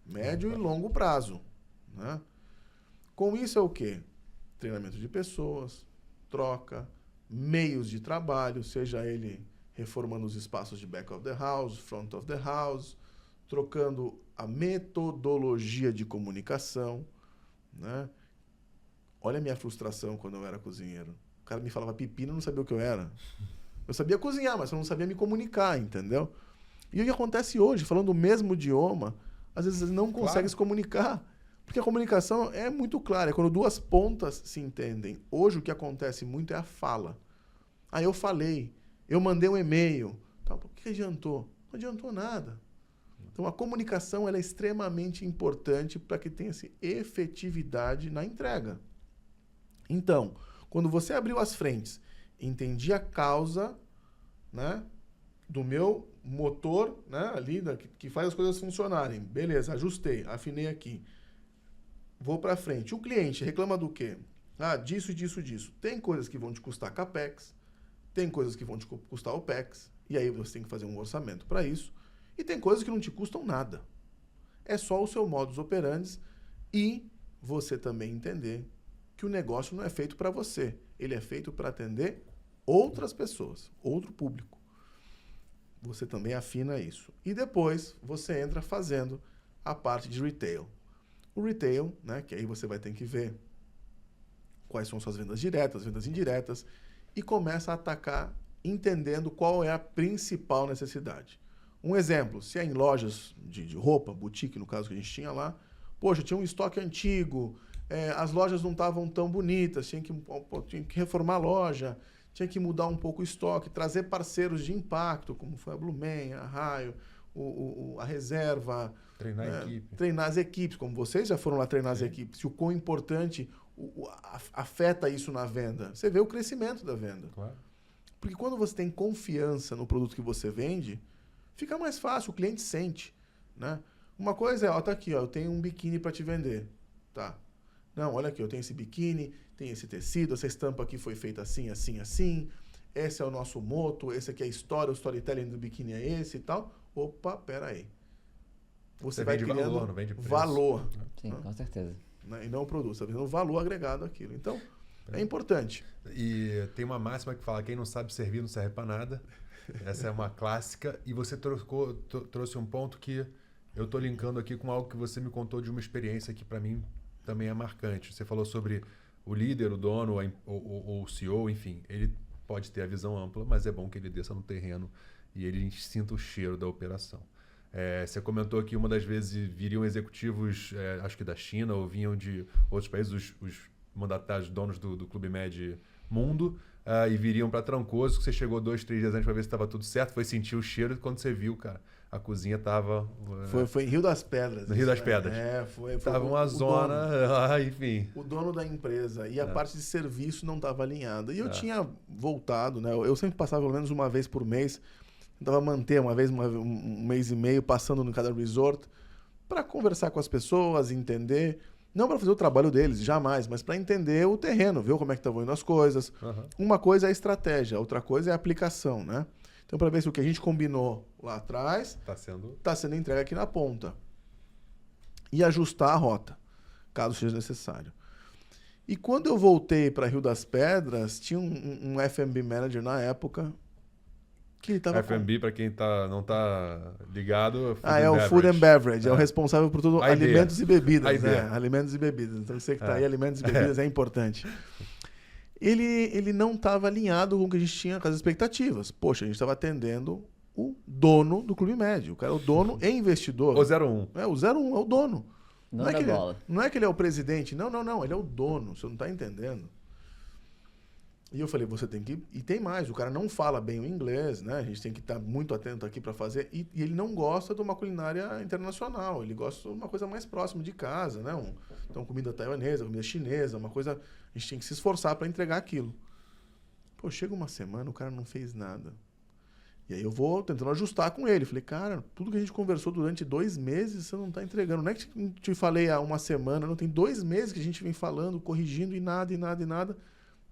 médio e longo prazo. Né? Com isso é o quê? Treinamento de pessoas, troca, meios de trabalho, seja ele reformando os espaços de back of the house, front of the house, trocando a metodologia de comunicação. Né? Olha a minha frustração quando eu era cozinheiro. O cara me falava pepino, eu não sabia o que eu era. Eu sabia cozinhar, mas eu não sabia me comunicar, entendeu? E o que acontece hoje, falando o mesmo idioma, às vezes eles não conseguem se comunicar. Porque a comunicação é muito clara, é quando duas pontas se entendem. Hoje o que acontece muito é a fala. Ah, eu falei, eu mandei um e-mail. Tá, o que adiantou? Não adiantou nada. Então a comunicação ela é extremamente importante para que tenha-se efetividade na entrega. Então, quando você abriu as frentes, entendi a causa, né, do meu motor, né, ali, que faz as coisas funcionarem. Beleza, ajustei, afinei aqui. Vou para frente. O cliente reclama do quê? Ah, disso. Tem coisas que vão te custar CAPEX, tem coisas que vão te custar OPEX, e aí você tem que fazer um orçamento para isso. E tem coisas que não te custam nada. É só o seu modus operandi e você também entender que o negócio não é feito para você. Ele é feito para atender outras pessoas, outro público. Você também afina isso. E depois você entra fazendo a parte de retail. O retail, né, que aí você vai ter que ver quais são suas vendas diretas, vendas indiretas, e começa a atacar entendendo qual é a principal necessidade. Um exemplo, se é em lojas de roupa, boutique, no caso que a gente tinha lá, poxa, tinha um estoque antigo, as lojas não estavam tão bonitas, tinha que reformar a loja, tinha que mudar um pouco o estoque, trazer parceiros de impacto, como foi a Blumen, a Raio, a Reserva. Treinar a equipe. Treinar as equipes, como vocês já foram lá treinar as equipes, e o quão importante afeta isso na venda. Você vê o crescimento da venda. Claro. Porque quando você tem confiança no produto que você vende, fica mais fácil, o cliente sente, né? Uma coisa é, tá aqui, eu tenho um biquíni para te vender, tá? Não, olha aqui, eu tenho esse biquíni, tem esse tecido, essa estampa aqui foi feita assim, assim, assim, esse é o nosso motto, esse aqui é a história, o storytelling do biquíni é esse e tal. Opa, peraí. Você vai vende criando valor, não vende preço. valor. Sim, com certeza. Né? E não o produto, você está vendendo valor agregado àquilo. Então, é importante. E tem uma máxima que fala, quem não sabe servir não serve para nada. Essa é uma clássica. E você trouxe um ponto que eu estou linkando aqui com algo que você me contou de uma experiência que para mim também é marcante. Você falou sobre o líder, o dono, ou o CEO, enfim. Ele pode ter a visão ampla, mas é bom que ele desça no terreno e ele sinta o cheiro da operação. Você comentou que uma das vezes viriam executivos, acho que da China, ou vinham de outros países, os mandatários, donos do Clube Med Mundo, e viriam para Trancoso, que você chegou 2, 3 dias antes para ver se estava tudo certo, foi sentir o cheiro, e quando você viu, cara, a cozinha estava... Foi em Rio das Pedras. No Rio das né? Pedras. Foi tava uma zona, enfim. O dono da empresa e a parte de serviço não estava alinhada. E eu tinha voltado, né? Eu sempre passava pelo menos uma vez por mês, tentava manter um mês e meio passando em cada resort para conversar com as pessoas, entender, não para fazer o trabalho deles, jamais, mas para entender o terreno, ver como é que estavam indo as coisas. Uhum. Uma coisa é a estratégia, outra coisa é a aplicação, né? Então, para ver se o que a gente combinou lá atrás está sendo entregue aqui na ponta. E ajustar a rota, caso seja necessário. E quando eu voltei para Rio das Pedras, tinha um F&B manager na época, que tava F&B, para quem não tá ligado, é o Food and Beverage, é o responsável por tudo, alimentos e bebidas, né? Alimentos e bebidas. Então você que tá aí, alimentos e bebidas é importante. Ele não estava alinhado com o que a gente tinha, com as expectativas. Poxa, a gente estava atendendo o dono do Clube Med. O cara é o dono e investidor. O 01. O 01 é o dono. Não é que ele é o presidente. Não. Ele é o dono. Você não está entendendo. E eu falei, você tem que... E tem mais, o cara não fala bem o inglês, né? A gente tem que estar muito atento aqui para fazer. E ele não gosta de uma culinária internacional. Ele gosta de uma coisa mais próxima de casa, né? Então, comida taiwanesa, comida chinesa, uma coisa... A gente tem que se esforçar para entregar aquilo. Pô, chega uma semana, o cara não fez nada. E aí eu vou tentando ajustar com ele. Falei, cara, tudo que a gente conversou durante 2 meses, você não está entregando. Não é que te falei há uma semana, não. Tem 2 meses que a gente vem falando, corrigindo e nada.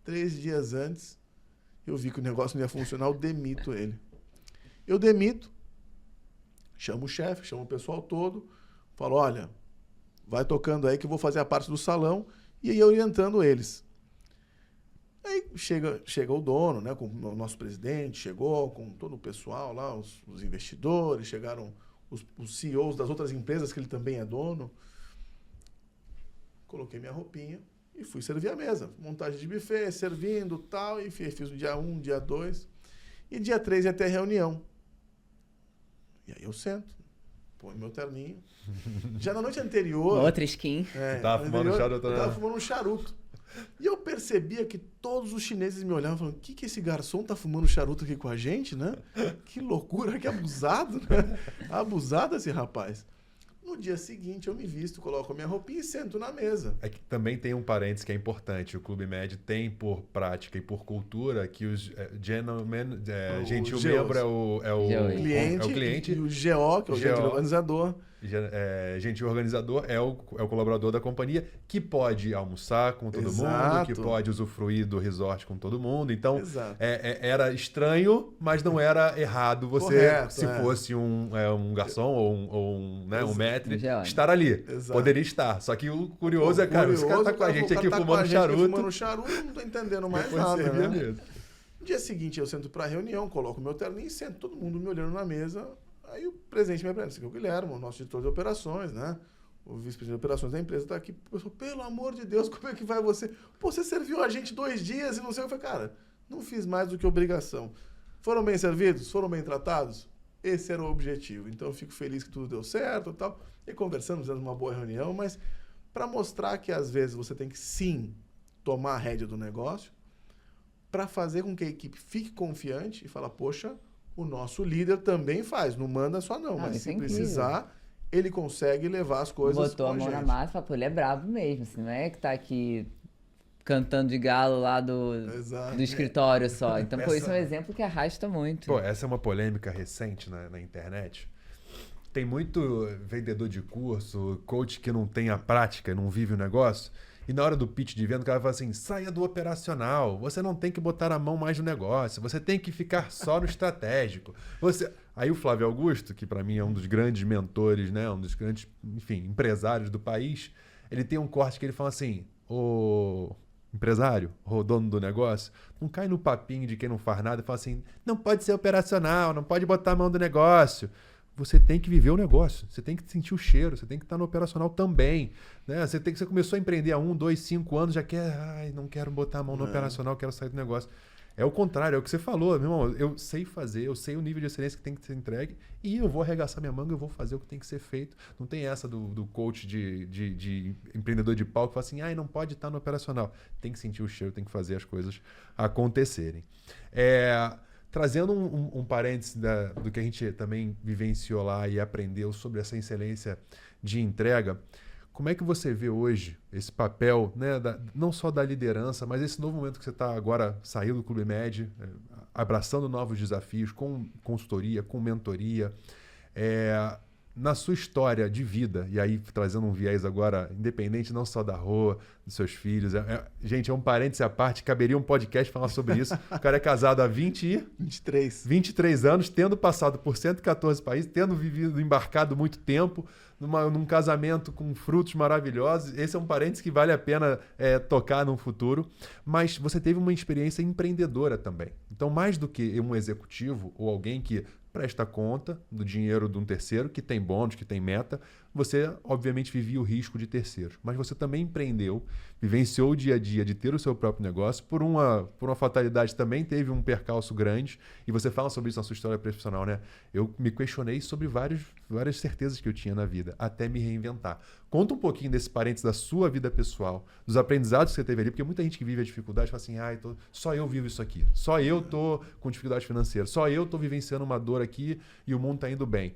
3 dias antes, eu vi que o negócio não ia funcionar, eu demito ele. Eu demito, chamo o chefe, chamo o pessoal todo, falo, olha, vai tocando aí que eu vou fazer a parte do salão, e aí orientando eles. Aí chega o dono, né, com o nosso presidente, chegou com todo o pessoal lá, os investidores, chegaram os CEOs das outras empresas que ele também é dono. Coloquei minha roupinha e fui servir a mesa. Montagem de buffet, servindo, tal. E fiz o dia 1, dia 2. E dia 3 ia ter reunião. E aí eu sento, põe meu terninho. Já na noite anterior... Outra skin. Tava fumando um charuto. Eu tava fumando um charuto. E eu percebia que todos os chineses me olhavam e falavam, o que esse garçom tá fumando charuto aqui com a gente, né? Que loucura, que abusado, né? Abusado esse rapaz. No dia seguinte eu me visto, coloco a minha roupinha e sento na mesa. É que também tem um parênteses que é importante. O Clube Med tem por prática e por cultura que os gentlemen, gentil membro é o cliente. E o GO, que é o gerente organizador. Agente organizador é o colaborador da companhia que pode almoçar com todo mundo, Exato. que pode usufruir do resort com todo mundo. Então, Exato. era estranho, mas não era errado você, Correto, se fosse um garçom ou um maître, Geólogo. estar ali. Exato. Poderia estar. Só que o curioso é, cara, esse cara tá com a gente aqui fumando charuto. Fumando charuto, não tô entendendo mais Depois nada, servia né? mesmo. No dia seguinte eu sento pra reunião, coloco meu terninho e sento todo mundo me olhando na mesa. Aí o presidente me apresenta, esse aqui é o Guilherme, o nosso diretor de operações, né? O vice-presidente de operações da empresa tá aqui. Eu falei, pelo amor de Deus, como é que vai você? Pô, você serviu a gente 2 dias e não sei o que. Eu falei, cara, não fiz mais do que obrigação. Foram bem servidos? Foram bem tratados? Esse era o objetivo. Então eu fico feliz que tudo deu certo e tal. E conversamos, fizemos uma boa reunião, mas para mostrar que às vezes você tem que sim tomar a rédea do negócio, para fazer com que a equipe fique confiante e falar, poxa, o nosso líder também faz, não manda só não, mas isso é se incrível. precisar, ele consegue levar as coisas Botou a com mão na gente. massa e falou, pô, ele é brabo mesmo, assim, não é que tá aqui cantando de galo lá Exato. do escritório só. Então, pô, isso é um Essa- exemplo que arrasta muito. Pô, essa é uma polêmica recente na internet. Tem muito vendedor de curso, coach que não tem a prática, não vive o negócio. E na hora do pitch de venda, o cara fala assim, saia do operacional, você não tem que botar a mão mais no negócio, você tem que ficar só no estratégico. Aí o Flávio Augusto, que para mim é um dos grandes mentores, né, um dos grandes, enfim, empresários do país, ele tem um corte que ele fala assim, ô empresário, ô dono do negócio, não cai no papinho de quem não faz nada e fala assim, não pode ser operacional, não pode botar a mão no negócio. Você tem que viver o negócio, você tem que sentir o cheiro, você tem que estar no operacional também. Né? Você começou a empreender há 1, 2, 5 anos, já quer, não quero botar a mão no operacional, quero sair do negócio. É o contrário, é o que você falou, meu irmão. Eu sei fazer, eu sei o nível de excelência que tem que ser entregue e eu vou arregaçar minha manga, eu vou fazer o que tem que ser feito. Não tem essa do coach de empreendedor de palco que fala assim, não pode estar no operacional. Tem que sentir o cheiro, tem que fazer as coisas acontecerem. Trazendo um parênteses do que a gente também vivenciou lá e aprendeu sobre essa excelência de entrega, como é que você vê hoje esse papel, né, não só da liderança, mas esse novo momento que você está agora saindo do Clube Med, abraçando novos desafios, com consultoria, com mentoria, na sua história de vida, e aí trazendo um viés agora independente não só da Rô, dos seus filhos. Gente, é um parêntese à parte, caberia um podcast falar sobre isso. O cara é casado há 23 anos, tendo passado por 114 países, tendo embarcado muito tempo, num casamento com frutos maravilhosos. Esse é um parêntese que vale a pena tocar no futuro. Mas você teve uma experiência empreendedora também. Então, mais do que um executivo ou alguém que presta conta do dinheiro de um terceiro, que tem bônus, que tem meta, você obviamente vivia o risco de terceiros. Mas você também empreendeu, vivenciou o dia a dia de ter o seu próprio negócio, por uma fatalidade também teve um percalço grande, e você fala sobre isso na sua história profissional, né? Eu me questionei sobre várias certezas que eu tinha na vida, até me reinventar. Conta um pouquinho desse parênteses da sua vida pessoal, dos aprendizados que você teve ali, porque muita gente que vive a dificuldade fala assim, só eu vivo isso aqui, só eu tô com dificuldade financeira, só eu tô vivenciando uma dor aqui e o mundo tá indo bem.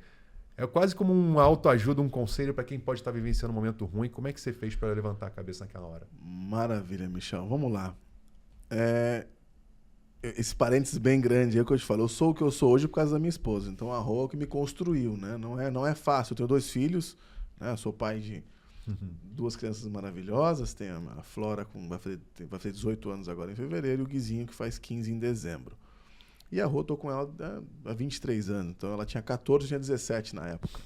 É quase como uma autoajuda, um conselho para quem pode estar vivenciando um momento ruim. Como é que você fez para levantar a cabeça naquela hora? Maravilha, Michel. Vamos lá. Esse parênteses bem grande aí que eu te falo. Eu sou o que eu sou hoje por causa da minha esposa. Então a Rô que me construiu, né? Não é fácil. Eu tenho 2 filhos, né? Eu sou pai de 2 crianças maravilhosas. Tem a Flora, vai fazer 18 anos agora em fevereiro, e o Guizinho, que faz 15 em dezembro. E a Rô, tô com ela há 23 anos. Então ela tinha 14, eu tinha 17 na época.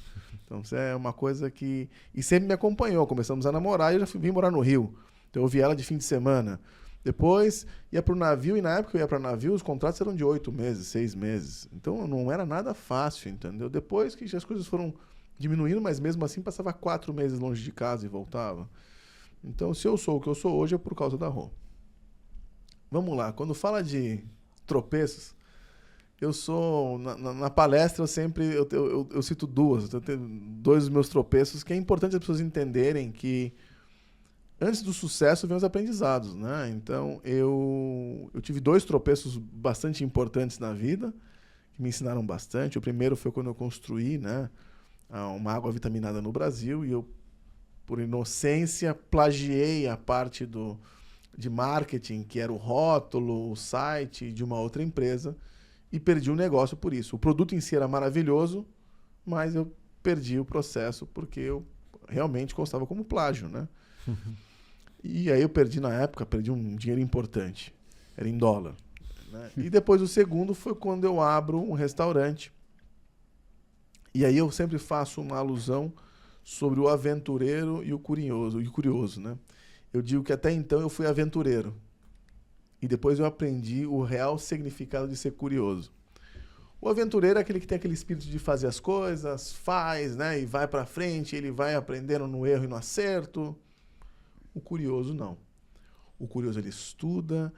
Então isso é uma coisa que... E sempre me acompanhou. Começamos a namorar e eu já vim morar no Rio. Então eu vi ela de fim de semana. Depois ia para o navio, e na época que eu ia para navio, os contratos eram de 8 meses, 6 meses. Então não era nada fácil, entendeu? Depois que as coisas foram diminuindo, mas mesmo assim passava 4 meses longe de casa e voltava. Então se eu sou o que eu sou hoje é por causa da Rô. Vamos lá, quando fala de tropeços, eu sou, na palestra, eu cito 2. Eu tenho 2 dos meus tropeços, que é importante as pessoas entenderem que antes do sucesso vem os aprendizados, né? Então, eu tive 2 tropeços bastante importantes na vida, que me ensinaram bastante. O primeiro foi quando eu construí, né, uma água vitaminada no Brasil, e eu, por inocência, plagiei a parte de marketing, que era o rótulo, o site de uma outra empresa, e perdi o negócio por isso. O produto em si era maravilhoso, mas eu perdi o processo porque eu realmente constava como plágio, né? E aí eu perdi um dinheiro importante. Era em dólar. Né? E depois o segundo foi quando eu abro um restaurante. E aí eu sempre faço uma alusão sobre o aventureiro e o curioso, né? Eu digo que até então eu fui aventureiro. E depois eu aprendi o real significado de ser curioso. O aventureiro é aquele que tem aquele espírito de fazer as coisas, faz, né? E vai pra frente, ele vai aprendendo no erro e no acerto. O curioso não. O curioso ele estuda,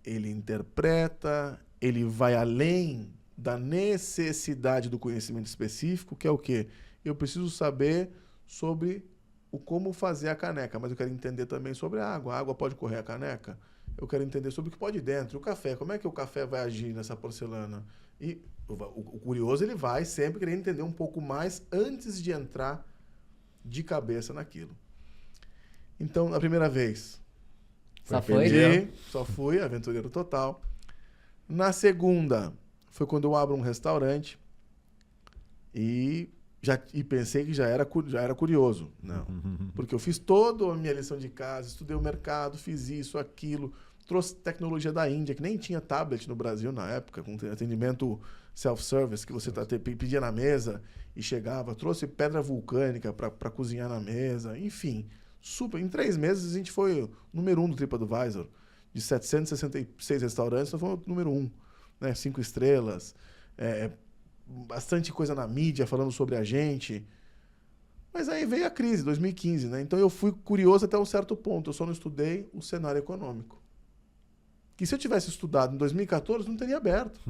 ele interpreta, ele vai além da necessidade do conhecimento específico, que é o quê? Eu preciso saber sobre o como fazer a caneca, mas eu quero entender também sobre a água. A água pode correr a caneca? Eu quero entender sobre o que pode ir dentro. O café, como é que o café vai agir nessa porcelana? E o curioso ele vai sempre querer entender um pouco mais antes de entrar de cabeça naquilo. Então, na primeira vez, Só foi? Só fui, aventureiro total. Na segunda, foi quando eu abro um restaurante e pensei que já era curioso. Não. Porque eu fiz toda a minha lição de casa, estudei o mercado, fiz isso, aquilo, trouxe tecnologia da Índia, que nem tinha tablet no Brasil na época, com atendimento self-service, que você pedia na mesa e chegava, trouxe pedra vulcânica para cozinhar na mesa, enfim. Super. Em 3 meses a gente foi o número 1 do TripAdvisor. De 766 restaurantes, nós fomos o número 1. Né? 5 estrelas. Bastante coisa na mídia falando sobre a gente. Mas aí veio a crise, 2015. Né? Então eu fui curioso até um certo ponto. Eu só não estudei o cenário econômico. Que se eu tivesse estudado em 2014, não teria aberto.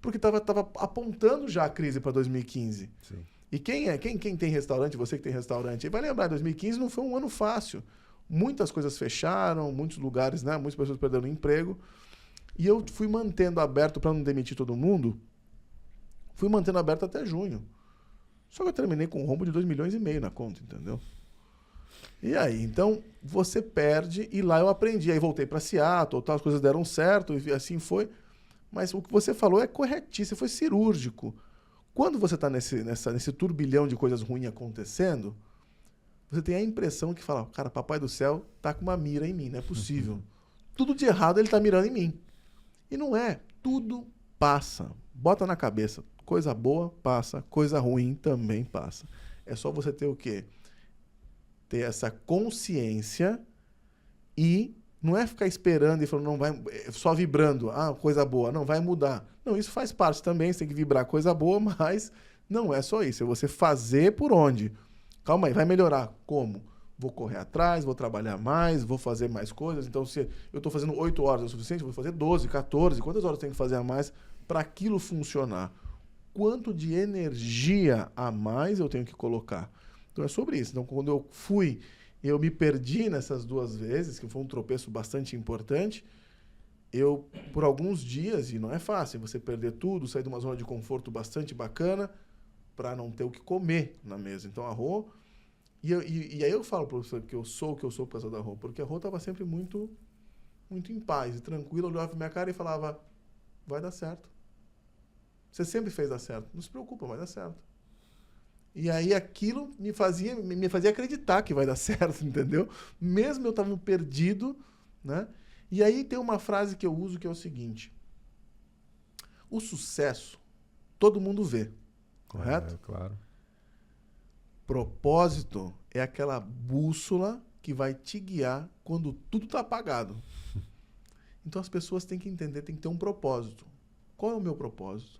Porque estava apontando já a crise para 2015. Sim. E quem tem restaurante, você que tem restaurante, vai lembrar, 2015 não foi um ano fácil. Muitas coisas fecharam, muitos lugares, né? Muitas pessoas perderam emprego. E eu fui mantendo aberto para não demitir todo mundo. Fui mantendo aberto até junho. Só que eu terminei com um rombo de 2,5 milhões na conta, entendeu? E aí, então, você perde e lá eu aprendi. Aí voltei para Seattle, as coisas deram certo e assim foi. Mas o que você falou é corretíssimo, foi cirúrgico. Quando você está nesse turbilhão de coisas ruins acontecendo, você tem a impressão que fala, cara, papai do céu tá com uma mira em mim, não é possível. Tudo de errado ele tá mirando em mim. E não é. Tudo passa. Bota na cabeça. Coisa boa passa, coisa ruim também passa. É só você ter o quê? Ter essa consciência e não é ficar esperando e falando, não vai, só vibrando, coisa boa, não vai mudar. Não, isso faz parte também, você tem que vibrar coisa boa, mas não é só isso. É você fazer por onde. Calma aí, vai melhorar. Como? Vou correr atrás, vou trabalhar mais, vou fazer mais coisas. Então, se eu estou fazendo 8 horas é o suficiente, vou fazer 12, 14. Quantas horas eu tenho que fazer a mais para aquilo funcionar? Quanto de energia a mais eu tenho que colocar? Então, é sobre isso. Então, quando eu me perdi nessas 2 vezes, que foi um tropeço bastante importante, eu, por alguns dias, e não é fácil, você perder tudo, sair de uma zona de conforto bastante bacana, para não ter o que comer na mesa. Então, a Rô... E aí eu falo para o professor que eu sou por causa da Rô, porque a Rô estava sempre muito, muito em paz e tranquila, olhava para minha cara e falava, vai dar certo. Você sempre fez dar certo. Não se preocupa, vai dar certo. E aí aquilo me fazia acreditar que vai dar certo, entendeu? Mesmo eu estava perdido, né? E aí tem uma frase que eu uso que é o seguinte: o sucesso todo mundo vê, correto? Claro. Propósito é aquela bússola que vai te guiar quando tudo está apagado. Então as pessoas têm que entender, tem que ter um propósito. Qual é o meu propósito?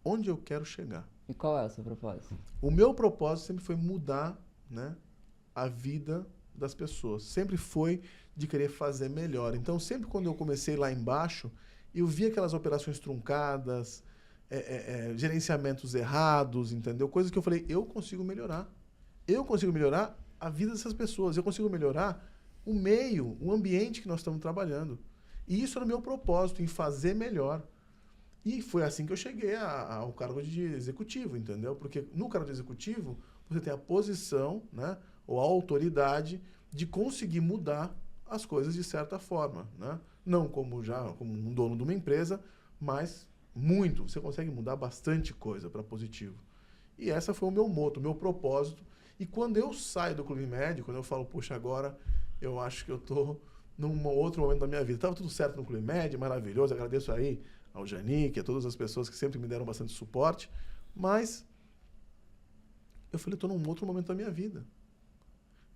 Onde eu quero chegar? E qual é o seu propósito? O meu propósito sempre foi mudar, né, a vida das pessoas. Sempre foi de querer fazer melhor. Então, sempre quando eu comecei lá embaixo, eu via aquelas operações truncadas, gerenciamentos errados, entendeu? Coisas que eu falei, eu consigo melhorar. Eu consigo melhorar a vida dessas pessoas. Eu consigo melhorar o meio, o ambiente que nós estamos trabalhando. E isso era o meu propósito, em fazer melhor. E foi assim que eu cheguei ao cargo de executivo, entendeu? Porque no cargo de executivo, você tem a posição, né, ou a autoridade de conseguir mudar as coisas de certa forma, né? Não como um dono de uma empresa, mas muito. Você consegue mudar bastante coisa para positivo. E essa foi o meu moto, o meu propósito. E quando eu saio do Clube Med, quando eu falo, puxa, agora eu acho que eu estou num outro momento da minha vida. Estava tudo certo no Clube Med, maravilhoso. Agradeço aí ao Janik, a todas as pessoas que sempre me deram bastante suporte. Mas eu falei, estou num outro momento da minha vida.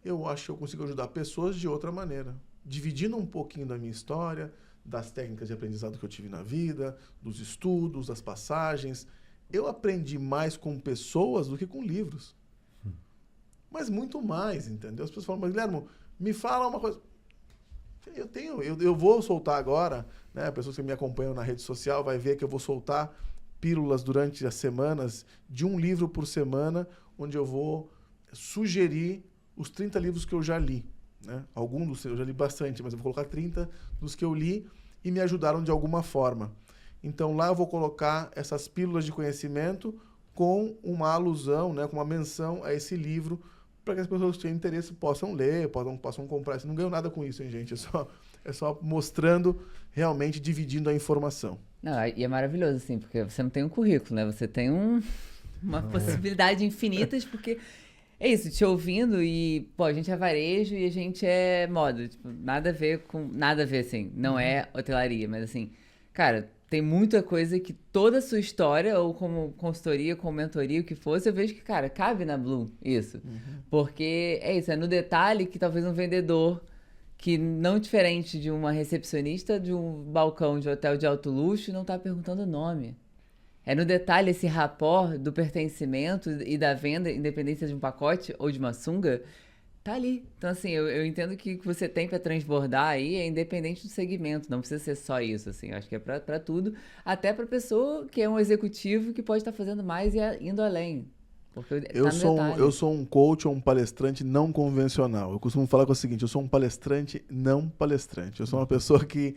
Eu acho que eu consigo ajudar pessoas de outra maneira. Dividindo um pouquinho da minha história, das técnicas de aprendizado que eu tive na vida, dos estudos, das passagens. Eu aprendi mais com pessoas do que com livros. Mas muito mais, entendeu? As pessoas falam, mas Guilherme, me fala uma coisa. Eu vou soltar agora, né? Pessoas que me acompanham na rede social vai ver que eu vou soltar pílulas durante as semanas, de um livro por semana, onde eu vou sugerir os 30 livros que eu já li. Né? Alguns eu já li bastante, mas eu vou colocar 30 dos que eu li e me ajudaram de alguma forma. Então lá eu vou colocar essas pílulas de conhecimento com uma alusão, né, com uma menção a esse livro, para que as pessoas que tenham interesse possam ler, possam comprar. Você não ganhou nada com isso, hein, gente? É só mostrando, realmente dividindo a informação. Não, e é maravilhoso, assim, porque você não tem um currículo, né? Você tem uma possibilidade infinitas, porque é isso, te ouvindo e, pô, a gente é varejo e a gente é moda. Tipo, nada a ver, assim. Não é hotelaria, mas assim, cara, tem muita coisa que toda a sua história, ou como consultoria, como mentoria, o que fosse, eu vejo que, cara, cabe na Bloom isso. Porque é isso, é no detalhe que talvez um vendedor, que não diferente de uma recepcionista de um balcão de hotel de alto luxo, não tá perguntando o nome. É no detalhe esse rapport do pertencimento e da venda, independência de um pacote ou de uma sunga, tá ali. Então, assim, eu entendo que o que você tem para transbordar aí é independente do segmento, não precisa ser só isso, assim. Eu acho que é para tudo, até para pessoa que é um executivo que pode estar fazendo mais e indo além. Porque Eu sou um coach ou um palestrante não convencional. Eu costumo falar que é o seguinte, eu sou um palestrante não palestrante. Eu sou uma pessoa que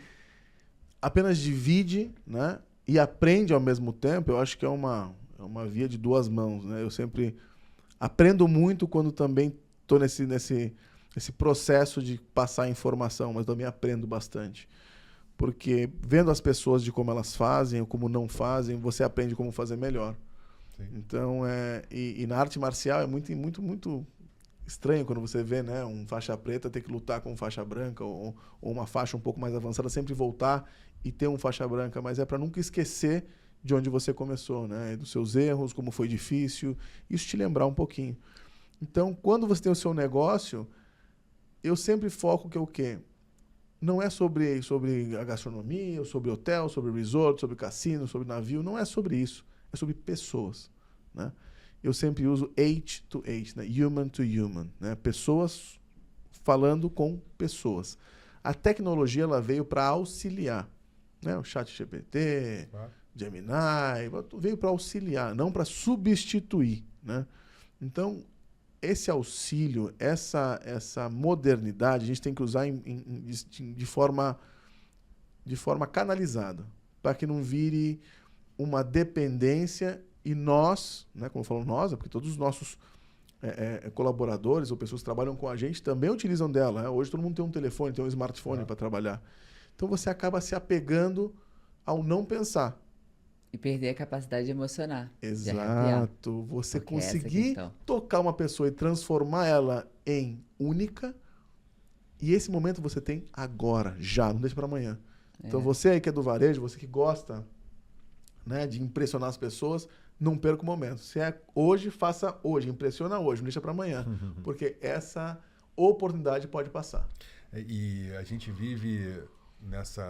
apenas divide, né? E aprende ao mesmo tempo. Eu acho que é uma via de duas mãos, né? Eu sempre aprendo muito quando também estou nesse processo de passar informação, mas também aprendo bastante. Porque vendo as pessoas de como elas fazem ou como não fazem, você aprende como fazer melhor. Sim. Então, e na arte marcial é muito, muito, muito estranho quando você vê, né, um faixa preta ter que lutar com faixa branca ou uma faixa um pouco mais avançada, sempre voltar e ter um faixa branca, mas é para nunca esquecer de onde você começou, né, dos seus erros, como foi difícil, isso te lembrar um pouquinho. Então, quando você tem o seu negócio, eu sempre foco que é o quê? Não é sobre a gastronomia, sobre hotel, sobre resort, sobre cassino, sobre navio, não é sobre isso, é sobre pessoas, né? Eu sempre uso H to H, né? Human to human, né? Pessoas falando com pessoas. A tecnologia ela veio para auxiliar, né? O ChatGPT, Gemini, veio para auxiliar, não para substituir, né? Então, esse auxílio, essa modernidade, a gente tem que usar de forma canalizada, para que não vire uma dependência e nós, né, como eu falo nós, porque todos os nossos colaboradores ou pessoas que trabalham com a gente também utilizam dela. Né? Hoje todo mundo tem um telefone, tem um smartphone para trabalhar. Então você acaba se apegando ao não pensar. E perder a capacidade de emocionar. Exato. Você conseguir tocar uma pessoa e transformar ela em única. E esse momento você tem agora, já, não deixa para amanhã. Então você aí que é do varejo, você que gosta, né, de impressionar as pessoas, não perca o momento. Se é hoje, faça hoje. Impressiona hoje, não deixa para amanhã. Porque essa oportunidade pode passar. E a gente vive nessa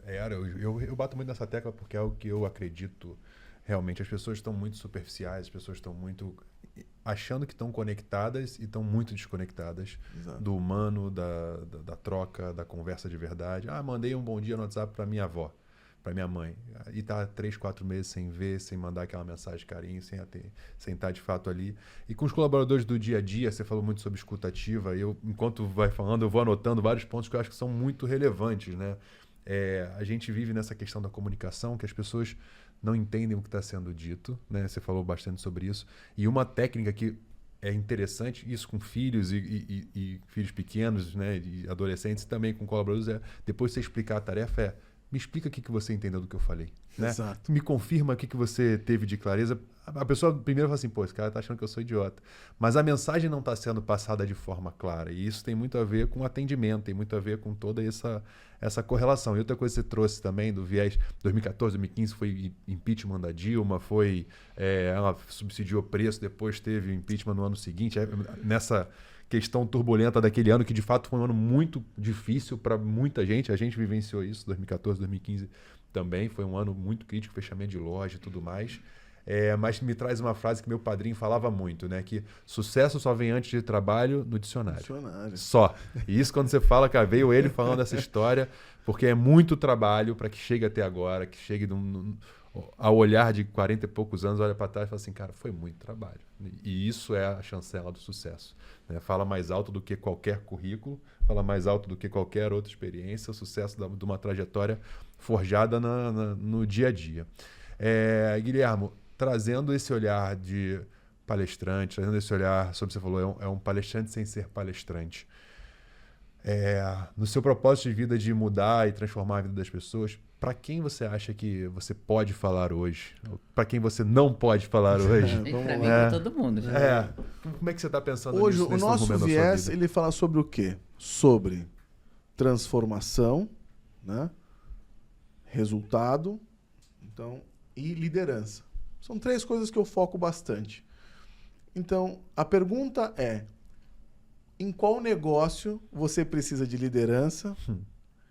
era, eu bato muito nessa tecla porque é o que eu acredito realmente. As pessoas estão muito superficiais, as pessoas estão muito achando que estão conectadas e estão muito desconectadas. Exato. Do humano, da troca, da conversa de verdade. Mandei um bom dia no WhatsApp para minha avó, para minha mãe, e tá 3, 4 meses sem ver, sem mandar aquela mensagem de carinho, sem estar de fato ali. E com os colaboradores do dia a dia, você falou muito sobre escuta ativa, enquanto vai falando, eu vou anotando vários pontos que eu acho que são muito relevantes, né? A gente vive nessa questão da comunicação, que as pessoas não entendem o que está sendo dito, né? Você falou bastante sobre isso. E uma técnica que é interessante, isso com filhos e filhos pequenos, né? E adolescentes, também com colaboradores, depois você explicar a tarefa, Me explica o que você entendeu do que eu falei. Né? Exato. Me confirma o que você teve de clareza. A pessoa primeiro fala assim, pô, esse cara tá achando que eu sou idiota. Mas a mensagem não está sendo passada de forma clara. E isso tem muito a ver com o atendimento, tem muito a ver com toda essa correlação. E outra coisa que você trouxe também do viés 2014, 2015 foi impeachment da Dilma, ela subsidiou o preço, depois teve impeachment no ano seguinte. Nessa questão turbulenta daquele ano, que de fato foi um ano muito difícil para muita gente. A gente vivenciou isso, 2014, 2015 também. Foi um ano muito crítico, fechamento de loja e tudo mais. Mas me traz uma frase que meu padrinho falava muito, né? Que sucesso só vem antes de trabalho no dicionário. Só. E isso quando você fala, cara, veio ele falando essa história, porque é muito trabalho para que chegue até agora, que chegue ao olhar de 40 e poucos anos, olha para trás e fala assim, cara, foi muito trabalho. E isso é a chancela do sucesso. Né? Fala mais alto do que qualquer currículo, fala mais alto do que qualquer outra experiência, o sucesso de uma trajetória forjada no dia a dia. Guilhermo, trazendo esse olhar de palestrante, trazendo esse olhar, sobre o que você falou, é um palestrante sem ser palestrante. No seu propósito de vida de mudar e transformar a vida das pessoas, para quem você acha que você pode falar hoje? Para quem você não pode falar hoje? Para mim, para todo mundo. Como é que você está pensando hoje, nisso? Hoje, o nosso viés, ele fala sobre o quê? Sobre transformação, né? Resultado, e liderança. São 3 coisas que eu foco bastante. Então, a pergunta é: em qual negócio você precisa de liderança,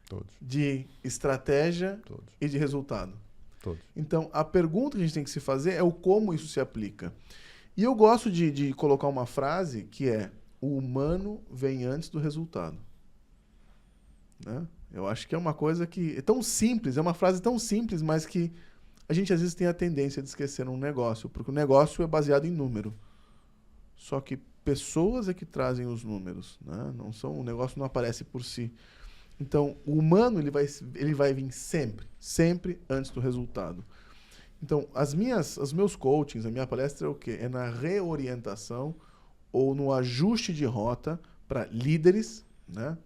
Todos. De estratégia Todos. E de resultado? Todos. Então, a pergunta que a gente tem que se fazer é o como isso se aplica. E eu gosto de colocar uma frase que é: o humano vem antes do resultado. Né? Eu acho que é uma coisa que é tão simples, é uma frase tão simples, mas que a gente às vezes tem a tendência de esquecer um negócio, porque o negócio é baseado em número. Só que pessoas é que trazem os números, né? O negócio não aparece por si. Então, o humano ele vai vir sempre antes do resultado. Então, os meus coachings, a minha palestra é o quê? É na reorientação ou no ajuste de rota para líderes, né?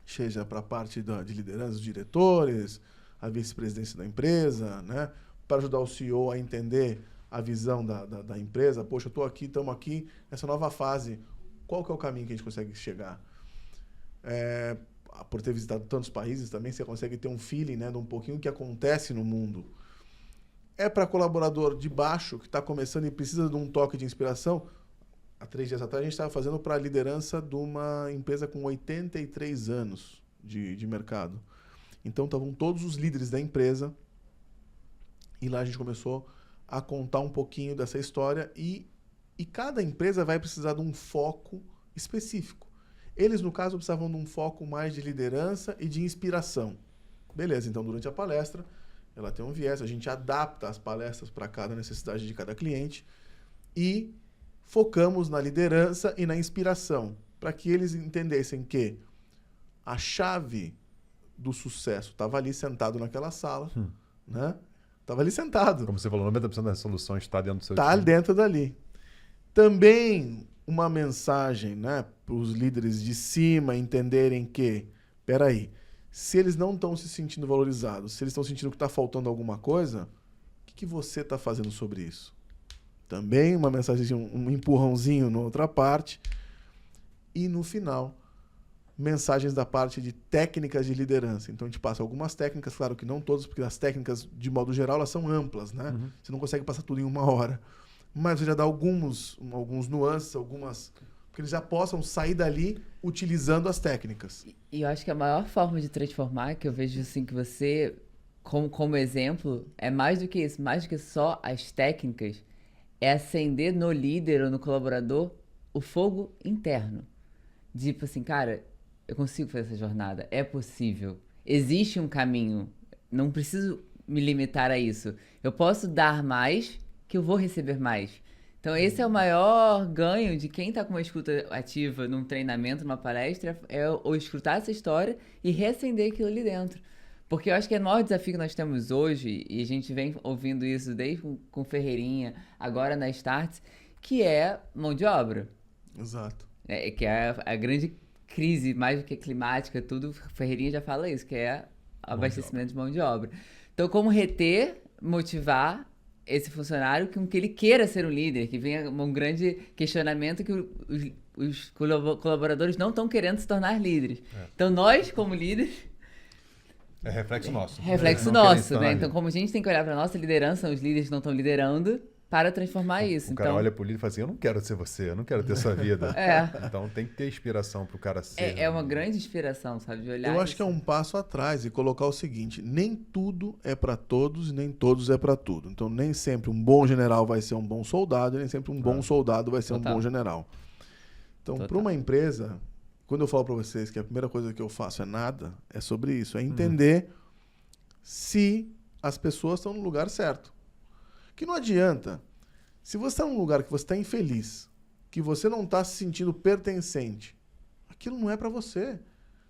Seja para a parte de liderança dos diretores, a vice-presidência da empresa, né? Para ajudar o CEO a entender a visão da empresa. Poxa, estamos aqui nessa nova fase. Qual que é o caminho que a gente consegue chegar? Por ter visitado tantos países também, você consegue ter um feeling, né, de um pouquinho o que acontece no mundo. Para colaborador de baixo, que está começando e precisa de um toque de inspiração. Há 3 dias atrás, a gente estava fazendo para a liderança de uma empresa com 83 anos de mercado. Então, estavam todos os líderes da empresa. E lá a gente começou a contar um pouquinho dessa história. E cada empresa vai precisar de um foco específico. Eles, no caso, precisavam de um foco mais de liderança e de inspiração. Beleza, então, durante a palestra, ela tem um viés. A gente adapta as palestras para cada necessidade de cada cliente. E focamos na liderança e na inspiração, para que eles entendessem que a chave do sucesso estava ali sentado naquela sala, né? Estava ali sentado. Como você falou, 90% das soluções está dentro do seu time. Está dentro dali. Também uma mensagem, né, para os líderes de cima entenderem que, peraí, se eles não estão se sentindo valorizados, se eles estão sentindo que está faltando alguma coisa, o que você está fazendo sobre isso? Também uma mensagem, um empurrãozinho na outra parte. E no final, mensagens da parte de técnicas de liderança. Então a gente passa algumas técnicas, claro que não todas, porque as técnicas, de modo geral, elas são amplas, né? Você não consegue passar tudo em 1 hora. Mas você já dá alguns nuances, porque eles já possam sair dali utilizando as técnicas. E eu acho que a maior forma de transformar, que eu vejo assim que você, como exemplo, é mais do que isso, mais do que só as técnicas, é acender no líder ou no colaborador o fogo interno. Tipo assim, cara, eu consigo fazer essa jornada, é possível, existe um caminho, não preciso me limitar a isso. Eu posso dar mais, que eu vou receber mais. Então esse é o maior ganho de quem está com uma escuta ativa num treinamento, numa palestra, é o escutar essa história e reacender aquilo ali dentro. Porque eu acho que é o maior desafio que nós temos hoje, e a gente vem ouvindo isso desde com Ferreirinha, agora na Startse, que é mão de obra. Exato. Que é a grande crise, mais do que climática, tudo, Ferreirinha já fala isso, que é abastecimento de mão de obra. Então, como reter, motivar esse funcionário com que ele queira ser um líder, que venha um grande questionamento que os colaboradores não estão querendo se tornar líderes. Então, nós, como líderes... É reflexo nosso. Reflexo nosso, né? Então, como a gente tem que olhar para a nossa liderança, os líderes não estão liderando, para transformar isso. O cara olha pro líder e fala assim, eu não quero ser você, eu não quero ter sua vida. Então tem que ter inspiração pro cara ser. É uma grande inspiração, sabe? De olhar. Eu acho que é um passo atrás e colocar o seguinte, nem tudo é para todos e nem todos é para tudo. Então nem sempre um bom general vai ser um bom soldado e nem sempre um bom soldado vai ser um bom general. Então, para uma empresa, quando eu falo para vocês que a primeira coisa que eu faço é nada, é sobre isso, é entender se as pessoas estão no lugar certo. Que não adianta, se você está num lugar que você está infeliz, que você não está se sentindo pertencente, aquilo não é para você.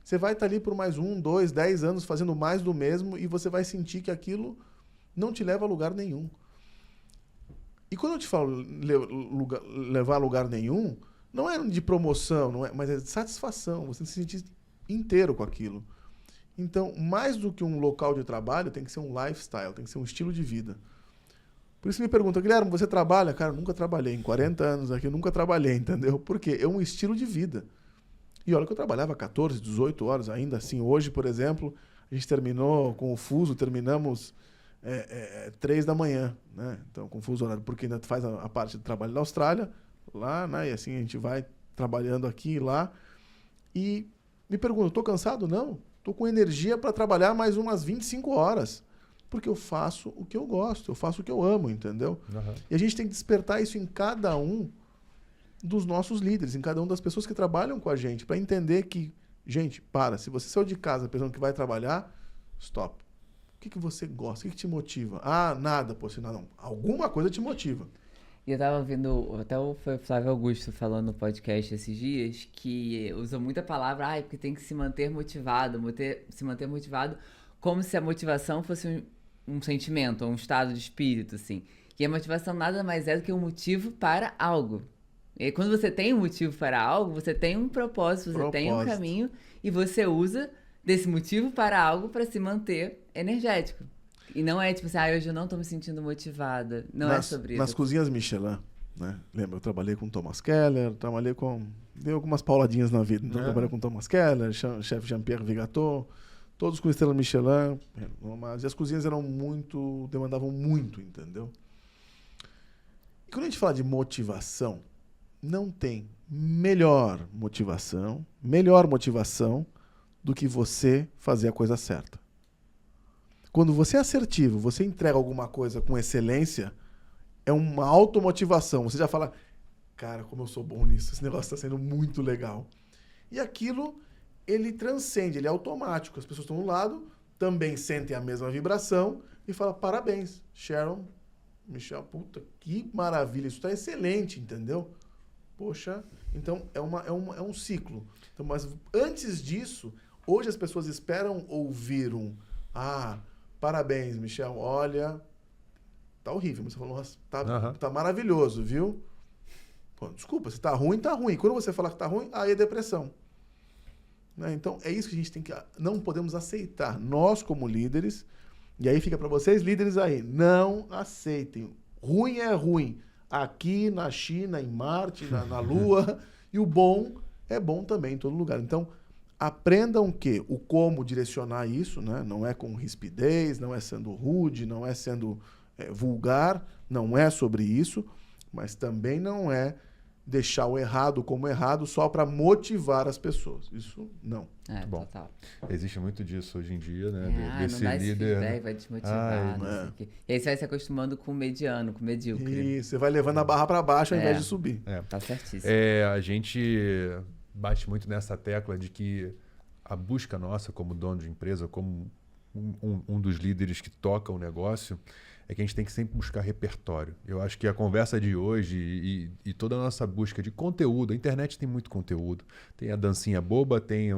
Você vai estar ali por mais 1, 2, 10 anos fazendo mais do mesmo e você vai sentir que aquilo não te leva a lugar nenhum. E quando eu te falo levar a lugar nenhum, não é de promoção, não é, mas é de satisfação, você se sentir inteiro com aquilo. Então, mais do que um local de trabalho, tem que ser um lifestyle, tem que ser um estilo de vida. Por isso me pergunta, Guilherme, você trabalha? Cara, eu nunca trabalhei. Em 40 anos aqui, eu nunca trabalhei, entendeu? Por quê? É um estilo de vida. E olha que eu trabalhava 14, 18 horas ainda assim. Hoje, por exemplo, a gente terminou com o fuso, terminamos 3 da manhã, né? Então, com o fuso horário, porque ainda faz a parte de trabalho da Austrália, lá, né? E assim a gente vai trabalhando aqui e lá. E me pergunta, estou cansado? Não. Estou com energia para trabalhar mais umas 25 horas. Porque eu faço o que eu gosto, eu faço o que eu amo, entendeu? E a gente tem que despertar isso em cada um dos nossos líderes, em cada uma das pessoas que trabalham com a gente, para entender que, gente, se você saiu de casa pensando que vai trabalhar, stop. O que você gosta? O que te motiva? Ah, nada, pô, não. Alguma coisa te motiva. E eu tava ouvindo, até foi o Flávio Augusto falando no podcast esses dias, que usa muita palavra, porque tem que se manter motivado, se manter motivado, como se a motivação fosse um sentimento, um estado de espírito, assim. E a motivação nada mais é do que um motivo para algo. E quando você tem um motivo para algo, você tem um propósito, você tem um caminho, e você usa desse motivo para algo para se manter energético. E não é tipo assim, hoje eu não tô me sentindo motivada. Não é sobre isso. Nas cozinhas Michelin, né? Lembra, eu trabalhei com Thomas Keller, dei algumas pauladinhas na vida. Então, trabalhei com Thomas Keller, chefe Jean-Pierre Vigato, todos com estrela Michelin, mas as cozinhas demandavam muito, entendeu? E quando a gente fala de motivação, não tem melhor motivação do que você fazer a coisa certa. Quando você é assertivo, você entrega alguma coisa com excelência, é uma automotivação. Você já fala, cara, como eu sou bom nisso, esse negócio está sendo muito legal. E aquilo, ele transcende, ele é automático. As pessoas estão do lado, também sentem a mesma vibração e falam, parabéns, Sharon, Michel, puta, que maravilha, isso está excelente, entendeu? Poxa, então é um ciclo. Então, mas antes disso, hoje as pessoas esperam ouvir parabéns, Michel, olha, tá horrível. Mas você falou, nossa, tá maravilhoso, viu? Pô, desculpa, se tá ruim, tá ruim. Quando você falar que tá ruim, aí é depressão. Né? Então, é isso que a gente tem que... Não podemos aceitar. Nós, como líderes, e aí fica para vocês, líderes aí, não aceitem. Ruim é ruim. Aqui, na China, em Marte, na Lua. E o bom é bom também em todo lugar. Então, aprendam o como direcionar isso, né? Não é com rispidez, não é sendo rude, não é sendo vulgar, não é sobre isso, mas também não é deixar o errado como errado só para motivar as pessoas. Isso não. Bom, total. Existe muito disso hoje em dia, né? Desse não dá líder. Esse vai desmotivar. Não sei o quê. E aí você vai se acostumando com o mediano, com o medíocre. E você vai levando a barra para baixo ao invés de subir. Tá certíssimo. A gente bate muito nessa tecla de que a busca nossa como dono de empresa, como um dos líderes que toca o negócio, é que a gente tem que sempre buscar repertório. Eu acho que a conversa de hoje e toda a nossa busca de conteúdo, a internet tem muito conteúdo. Tem a dancinha boba, tem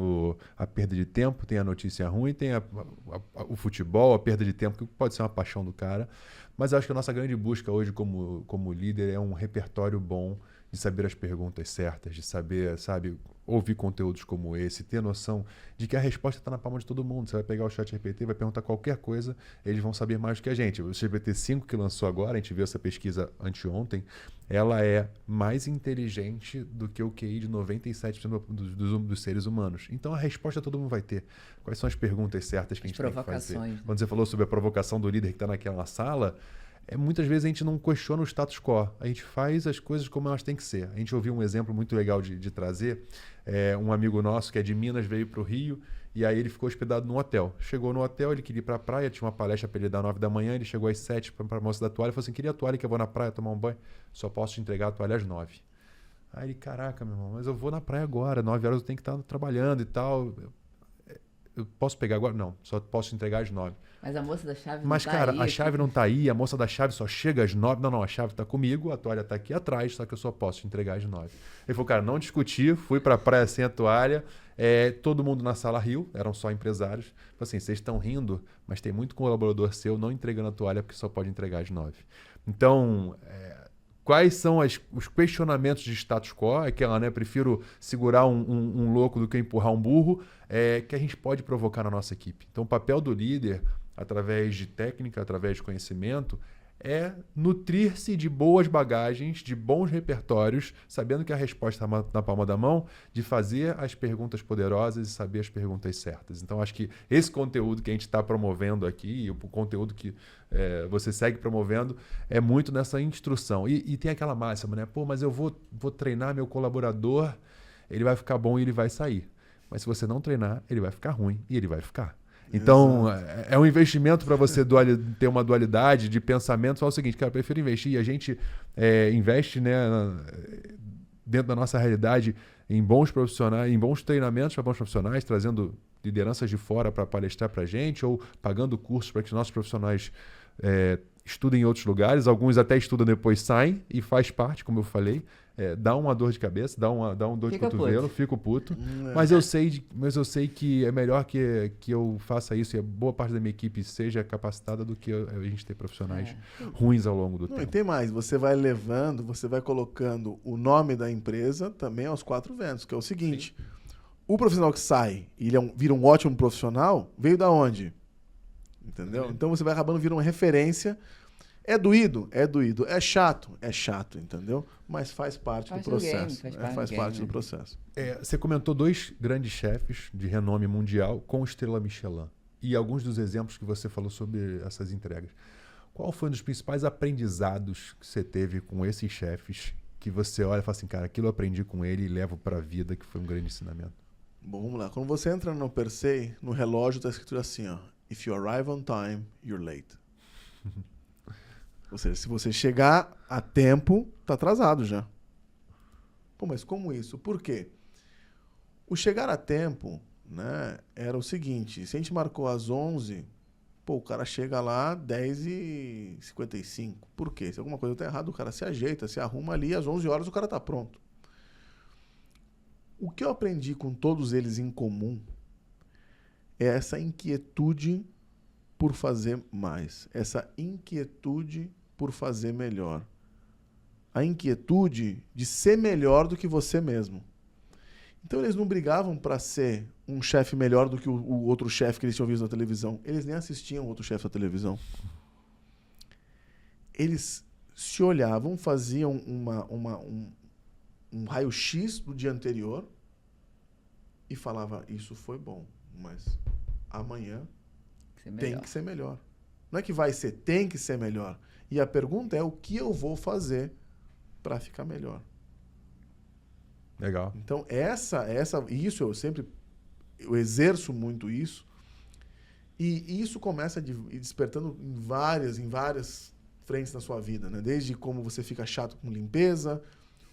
a perda de tempo, tem a notícia ruim, tem o futebol, a perda de tempo, que pode ser uma paixão do cara. Mas eu acho que a nossa grande busca hoje como líder é um repertório bom de saber as perguntas certas, de saber, sabe, ouvir conteúdos como esse, ter noção de que a resposta está na palma de todo mundo. Você vai pegar o ChatGPT, vai perguntar qualquer coisa, eles vão saber mais do que a gente. O GPT-5 que lançou agora, a gente viu essa pesquisa anteontem, ela é mais inteligente do que o QI de 97% dos seres humanos. Então a resposta todo mundo vai ter. Quais são as perguntas certas que a gente tem que fazer? Né? Quando você falou sobre a provocação do líder que está naquela sala, muitas vezes a gente não questiona o status quo. A gente faz as coisas como elas têm que ser. A gente ouviu um exemplo muito legal de trazer. Um amigo nosso que é de Minas veio para o Rio e aí ele ficou hospedado num hotel. Chegou no hotel, ele queria ir para a praia, tinha uma palestra para ele dar 9 da manhã, ele chegou às 7 para a moça da toalha e falou assim, queria a toalha que eu vou na praia tomar um banho, só posso te entregar a toalha às 9. Aí ele, caraca, meu irmão, mas eu vou na praia agora, 9 horas eu tenho que estar trabalhando e tal. Eu posso pegar agora? Não, só posso te entregar às 9. Mas a moça da chave não Mas, tá cara, aí, a chave não tá aí, a moça da chave só chega às 9. Não, a chave tá comigo, a toalha tá aqui atrás, só que eu só posso te entregar às 9. Ele falou, cara, não discuti, fui pra praia sem a toalha, todo mundo na sala riu, eram só empresários. Falei assim, vocês estão rindo, mas tem muito colaborador seu não entregando a toalha porque só pode entregar às 9. Então, quais são os questionamentos de status quo? Aquela, né? Prefiro segurar um louco do que empurrar um burro, que a gente pode provocar na nossa equipe. Então, o papel do líder, através de técnica, através de conhecimento, é nutrir-se de boas bagagens, de bons repertórios, sabendo que a resposta está na palma da mão, de fazer as perguntas poderosas e saber as perguntas certas. Então, acho que esse conteúdo que a gente está promovendo aqui, o conteúdo que você segue promovendo, é muito nessa instrução. E tem aquela máxima, né? Pô, mas eu vou treinar meu colaborador, ele vai ficar bom e ele vai sair. Mas se você não treinar, ele vai ficar ruim e ele vai ficar. Então, é um investimento para você ter uma dualidade de pensamento. Só o seguinte, cara, eu prefiro investir. E a gente investe, né, dentro da nossa realidade em bons profissionais, em bons treinamentos para bons profissionais, trazendo lideranças de fora para palestrar para a gente ou pagando cursos para que os nossos profissionais estudem em outros lugares. Alguns até estudam depois saem e faz parte, como eu falei. Dá uma dor de cabeça, dá um dor de cotovelo, fico puto. Mas eu sei que é melhor que eu faça isso e a boa parte da minha equipe seja capacitada do que a gente ter profissionais ruins ao longo do tempo. E tem mais, você vai levando, você vai colocando o nome da empresa também aos 4 ventos, que é o seguinte, o profissional que sai e ele vira um ótimo profissional, veio da onde? Entendeu? Então você vai acabando virando uma referência. É doído? É doído. É chato? É chato, entendeu? Mas faz parte do processo. Faz parte do processo. Você comentou 2 grandes chefes de renome mundial com estrela Michelin. E alguns dos exemplos que você falou sobre essas entregas. Qual foi um dos principais aprendizados que você teve com esses chefes que você olha e fala assim, cara, aquilo eu aprendi com ele e levo para a vida, que foi um grande ensinamento? Bom, vamos lá. Quando você entra no Persei, no relógio está escrito assim, ó, if you arrive on time, you're late. Ou seja, se você chegar a tempo, tá atrasado já. Pô, mas como isso? Por quê? O chegar a tempo, né, era o seguinte, se a gente marcou às 11, pô, o cara chega lá 10h55. Por quê? Se alguma coisa tá errada, o cara se ajeita, se arruma ali, às 11 horas o cara tá pronto. O que eu aprendi com todos eles em comum é essa inquietude por fazer mais. Essa inquietude por fazer melhor. A inquietude de ser melhor do que você mesmo. Então eles não brigavam para ser um chefe melhor do que o outro chefe que eles tinham visto na televisão. Eles nem assistiam outro chefe na televisão. Eles se olhavam, faziam um raio-x do dia anterior e falava, isso foi bom, mas amanhã tem que ser melhor. Não é que vai ser, tem que ser melhor. E a pergunta é o que eu vou fazer para ficar melhor. Legal. Então, isso eu exerço muito isso. E isso começa despertando em várias frentes na sua vida, né? Desde como você fica chato com limpeza,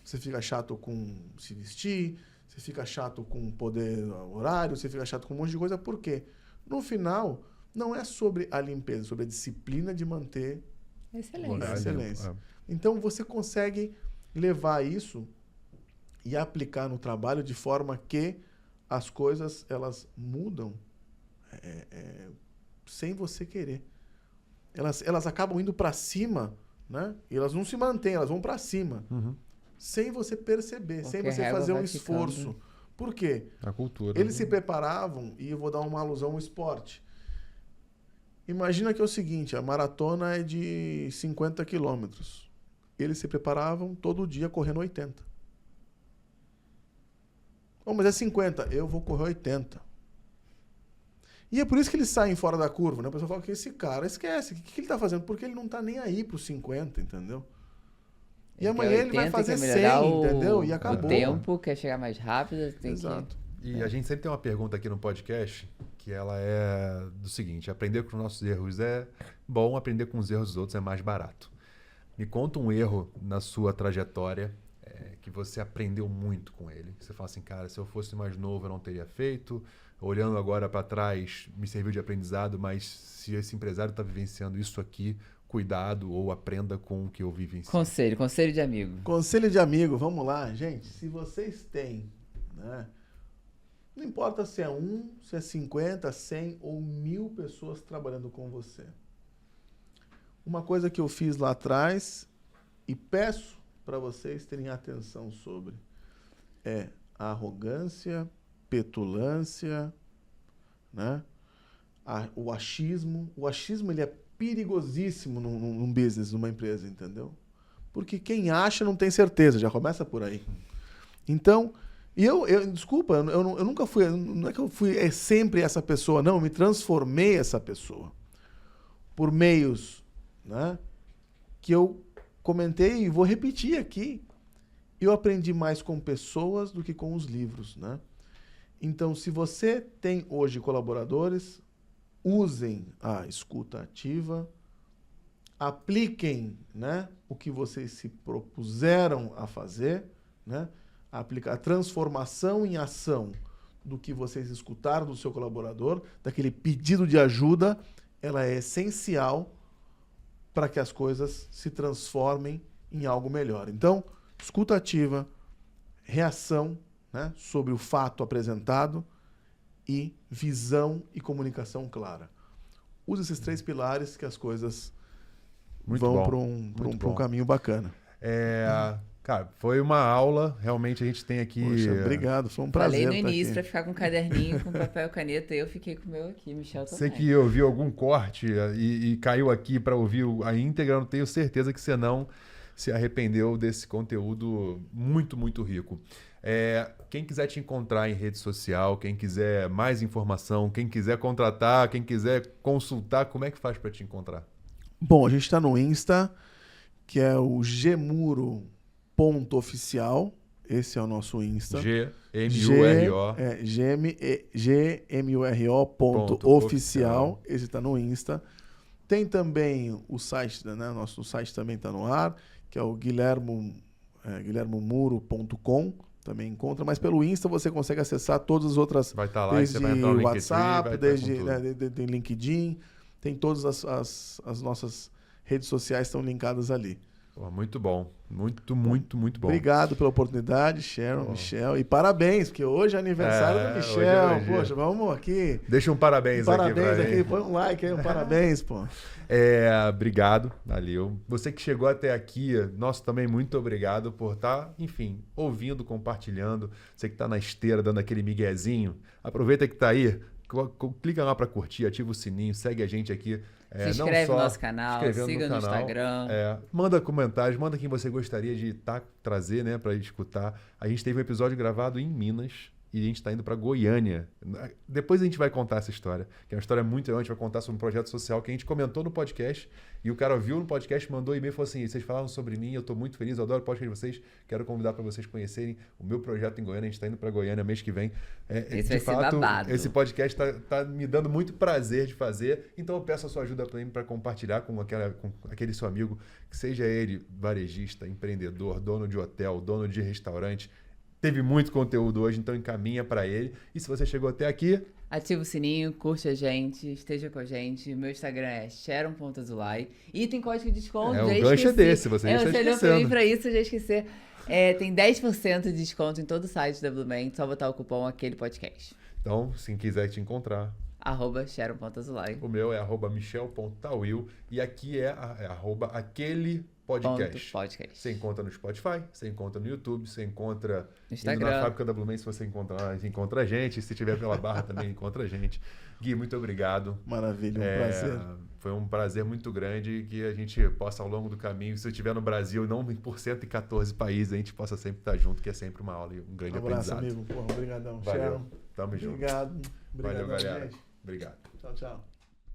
você fica chato com se vestir, você fica chato com poder horário, você fica chato com um monte de coisa. Por quê? No final, não é sobre a limpeza, é sobre a disciplina de manter a excelência. Então, você consegue levar isso e aplicar no trabalho de forma que as coisas elas mudam sem você querer. Elas acabam indo para cima, né? E elas não se mantêm, elas vão para cima. sem você perceber, sem Porque a você régua fazer um vai esforço. ficando. Por quê? A cultura. Eles se preparavam, e eu vou dar uma alusão ao esporte. Imagina que é o seguinte, a maratona é de 50 quilômetros. Eles se preparavam todo dia correndo 80. Oh, mas é 50. Eu vou correr 80. E é por isso que eles saem fora da curva, né? O pessoal fala que esse cara esquece. O que ele tá fazendo? Porque ele não tá nem aí pros 50, entendeu? E amanhã ele vai fazer 100, entendeu? E acabou. O tempo, quer chegar mais rápido, tem Exato. E a gente sempre tem uma pergunta aqui no podcast, que ela é do seguinte: aprender com os nossos erros é bom, aprender com os erros dos outros é mais barato. Me conta um erro na sua trajetória que você aprendeu muito com ele. Você fala assim, cara, se eu fosse mais novo eu não teria feito. Olhando agora para trás, me serviu de aprendizado, mas se esse empresário está vivenciando isso aqui, cuidado ou aprenda com o que eu vivenciei. Conselho de amigo. Conselho de amigo, vamos lá, gente. Se vocês têm, né? Não importa se é 1, se é 50, 100 ou 1000 pessoas trabalhando com você. Uma coisa que eu fiz lá atrás e peço para vocês terem atenção sobre é a arrogância, petulância, né? O achismo. O achismo ele é perigosíssimo num business, numa empresa, entendeu? Porque quem acha não tem certeza, já começa por aí. Então, desculpa, eu nunca fui, não é que eu fui sempre essa pessoa, não, eu me transformei essa pessoa por meios, né, que eu comentei e vou repetir aqui. Eu aprendi mais com pessoas do que com os livros, né? Então, se você tem hoje colaboradores, usem a escuta ativa, apliquem, né, o que vocês se propuseram a fazer, né? A transformação em ação do que vocês escutaram do seu colaborador, daquele pedido de ajuda, ela é essencial para que as coisas se transformem em algo melhor. Então, escuta ativa, reação, né, sobre o fato apresentado e visão e comunicação clara. Use esses 3 pilares que as coisas vão para um caminho bacana. Cara, foi uma aula, realmente a gente tem aqui... Poxa, obrigado, foi um prazer. Falei no início para ficar com um caderninho, com papel e caneta, eu fiquei com o meu aqui, Michel também. Você que ouviu algum corte e caiu aqui para ouvir a íntegra, eu tenho certeza que você não se arrependeu desse conteúdo muito, muito rico. Quem quiser te encontrar em rede social, quem quiser mais informação, quem quiser contratar, quem quiser consultar, como é que faz para te encontrar? Bom, a gente está no Insta, que é o gmuro.oficial. Esse é o nosso Insta. gmuro.oficial. Esse está no Insta. Tem também o site, né? Nosso site também está no ar, que é o guilhermomuro.com. Também encontra, mas pelo Insta você consegue acessar todas as outras. Vai estar lá, desde você vai entrar no WhatsApp, desde LinkedIn, tem todas as nossas redes sociais estão linkadas ali. Pô, muito bom. Muito, muito, muito bom. Obrigado pela oportunidade, Sharon, Michel. E parabéns, porque hoje é aniversário do Michel. Poxa, vamos aqui. Deixa um parabéns aqui pra ele. Põe um like aí, um parabéns, pô. Obrigado, valeu. Você que chegou até aqui, nosso também muito obrigado por estar, enfim, ouvindo, compartilhando. Você que está na esteira, dando aquele miguezinho. Aproveita que está aí, clica lá para curtir, ativa o sininho, segue a gente aqui. Se inscreve no nosso canal, siga no Instagram. Manda comentários, manda quem você gostaria de trazer, né, para escutar. A gente teve um episódio gravado em Minas e a gente está indo para Goiânia. Depois a gente vai contar essa história, que é uma história muito legal. A gente vai contar sobre um projeto social que a gente comentou no podcast e o cara viu no podcast, mandou e-mail e falou assim: vocês falaram sobre mim, eu estou muito feliz, eu adoro o podcast de vocês, quero convidar para vocês conhecerem o meu projeto em Goiânia. A gente está indo para Goiânia mês que vem. Esse vai ser babado. Esse podcast tá me dando muito prazer de fazer, então eu peço a sua ajuda para compartilhar com aquele seu amigo, que seja ele varejista, empreendedor, dono de hotel, dono de restaurante. Teve muito conteúdo hoje, então encaminha para ele. E se você chegou até aqui... Ativa o sininho, curte a gente, esteja com a gente. Meu Instagram é sharon.azulay. E tem código de desconto, o gancho é desse, você já está esquecendo. Você olhou pra mim pra isso, eu já esqueci. Tem 10% de desconto em todo o site da Blumen, só botar o cupom aquele podcast. Então, se quiser te encontrar... @sharon.azulay. O meu é @michel.tawil e aqui é @aquele Podcast. Podcast. Você encontra no Spotify, você encontra no YouTube, você encontra No indo na Instagram. Fábrica da Blumense, você encontra a gente. Se tiver pela Barra também encontra a gente. Gui, muito obrigado. Maravilha, um prazer. Foi um prazer muito grande que a gente possa, ao longo do caminho, se eu estiver no Brasil, não por 114 países, a gente possa sempre estar junto, que é sempre uma aula e um grande Abraço, aprendizado. amigo. Porra, obrigadão. Valeu. Sharon. Tamo junto. Obrigado. Valeu, Obrigadão, galera. gente. Obrigado. Tchau, tchau.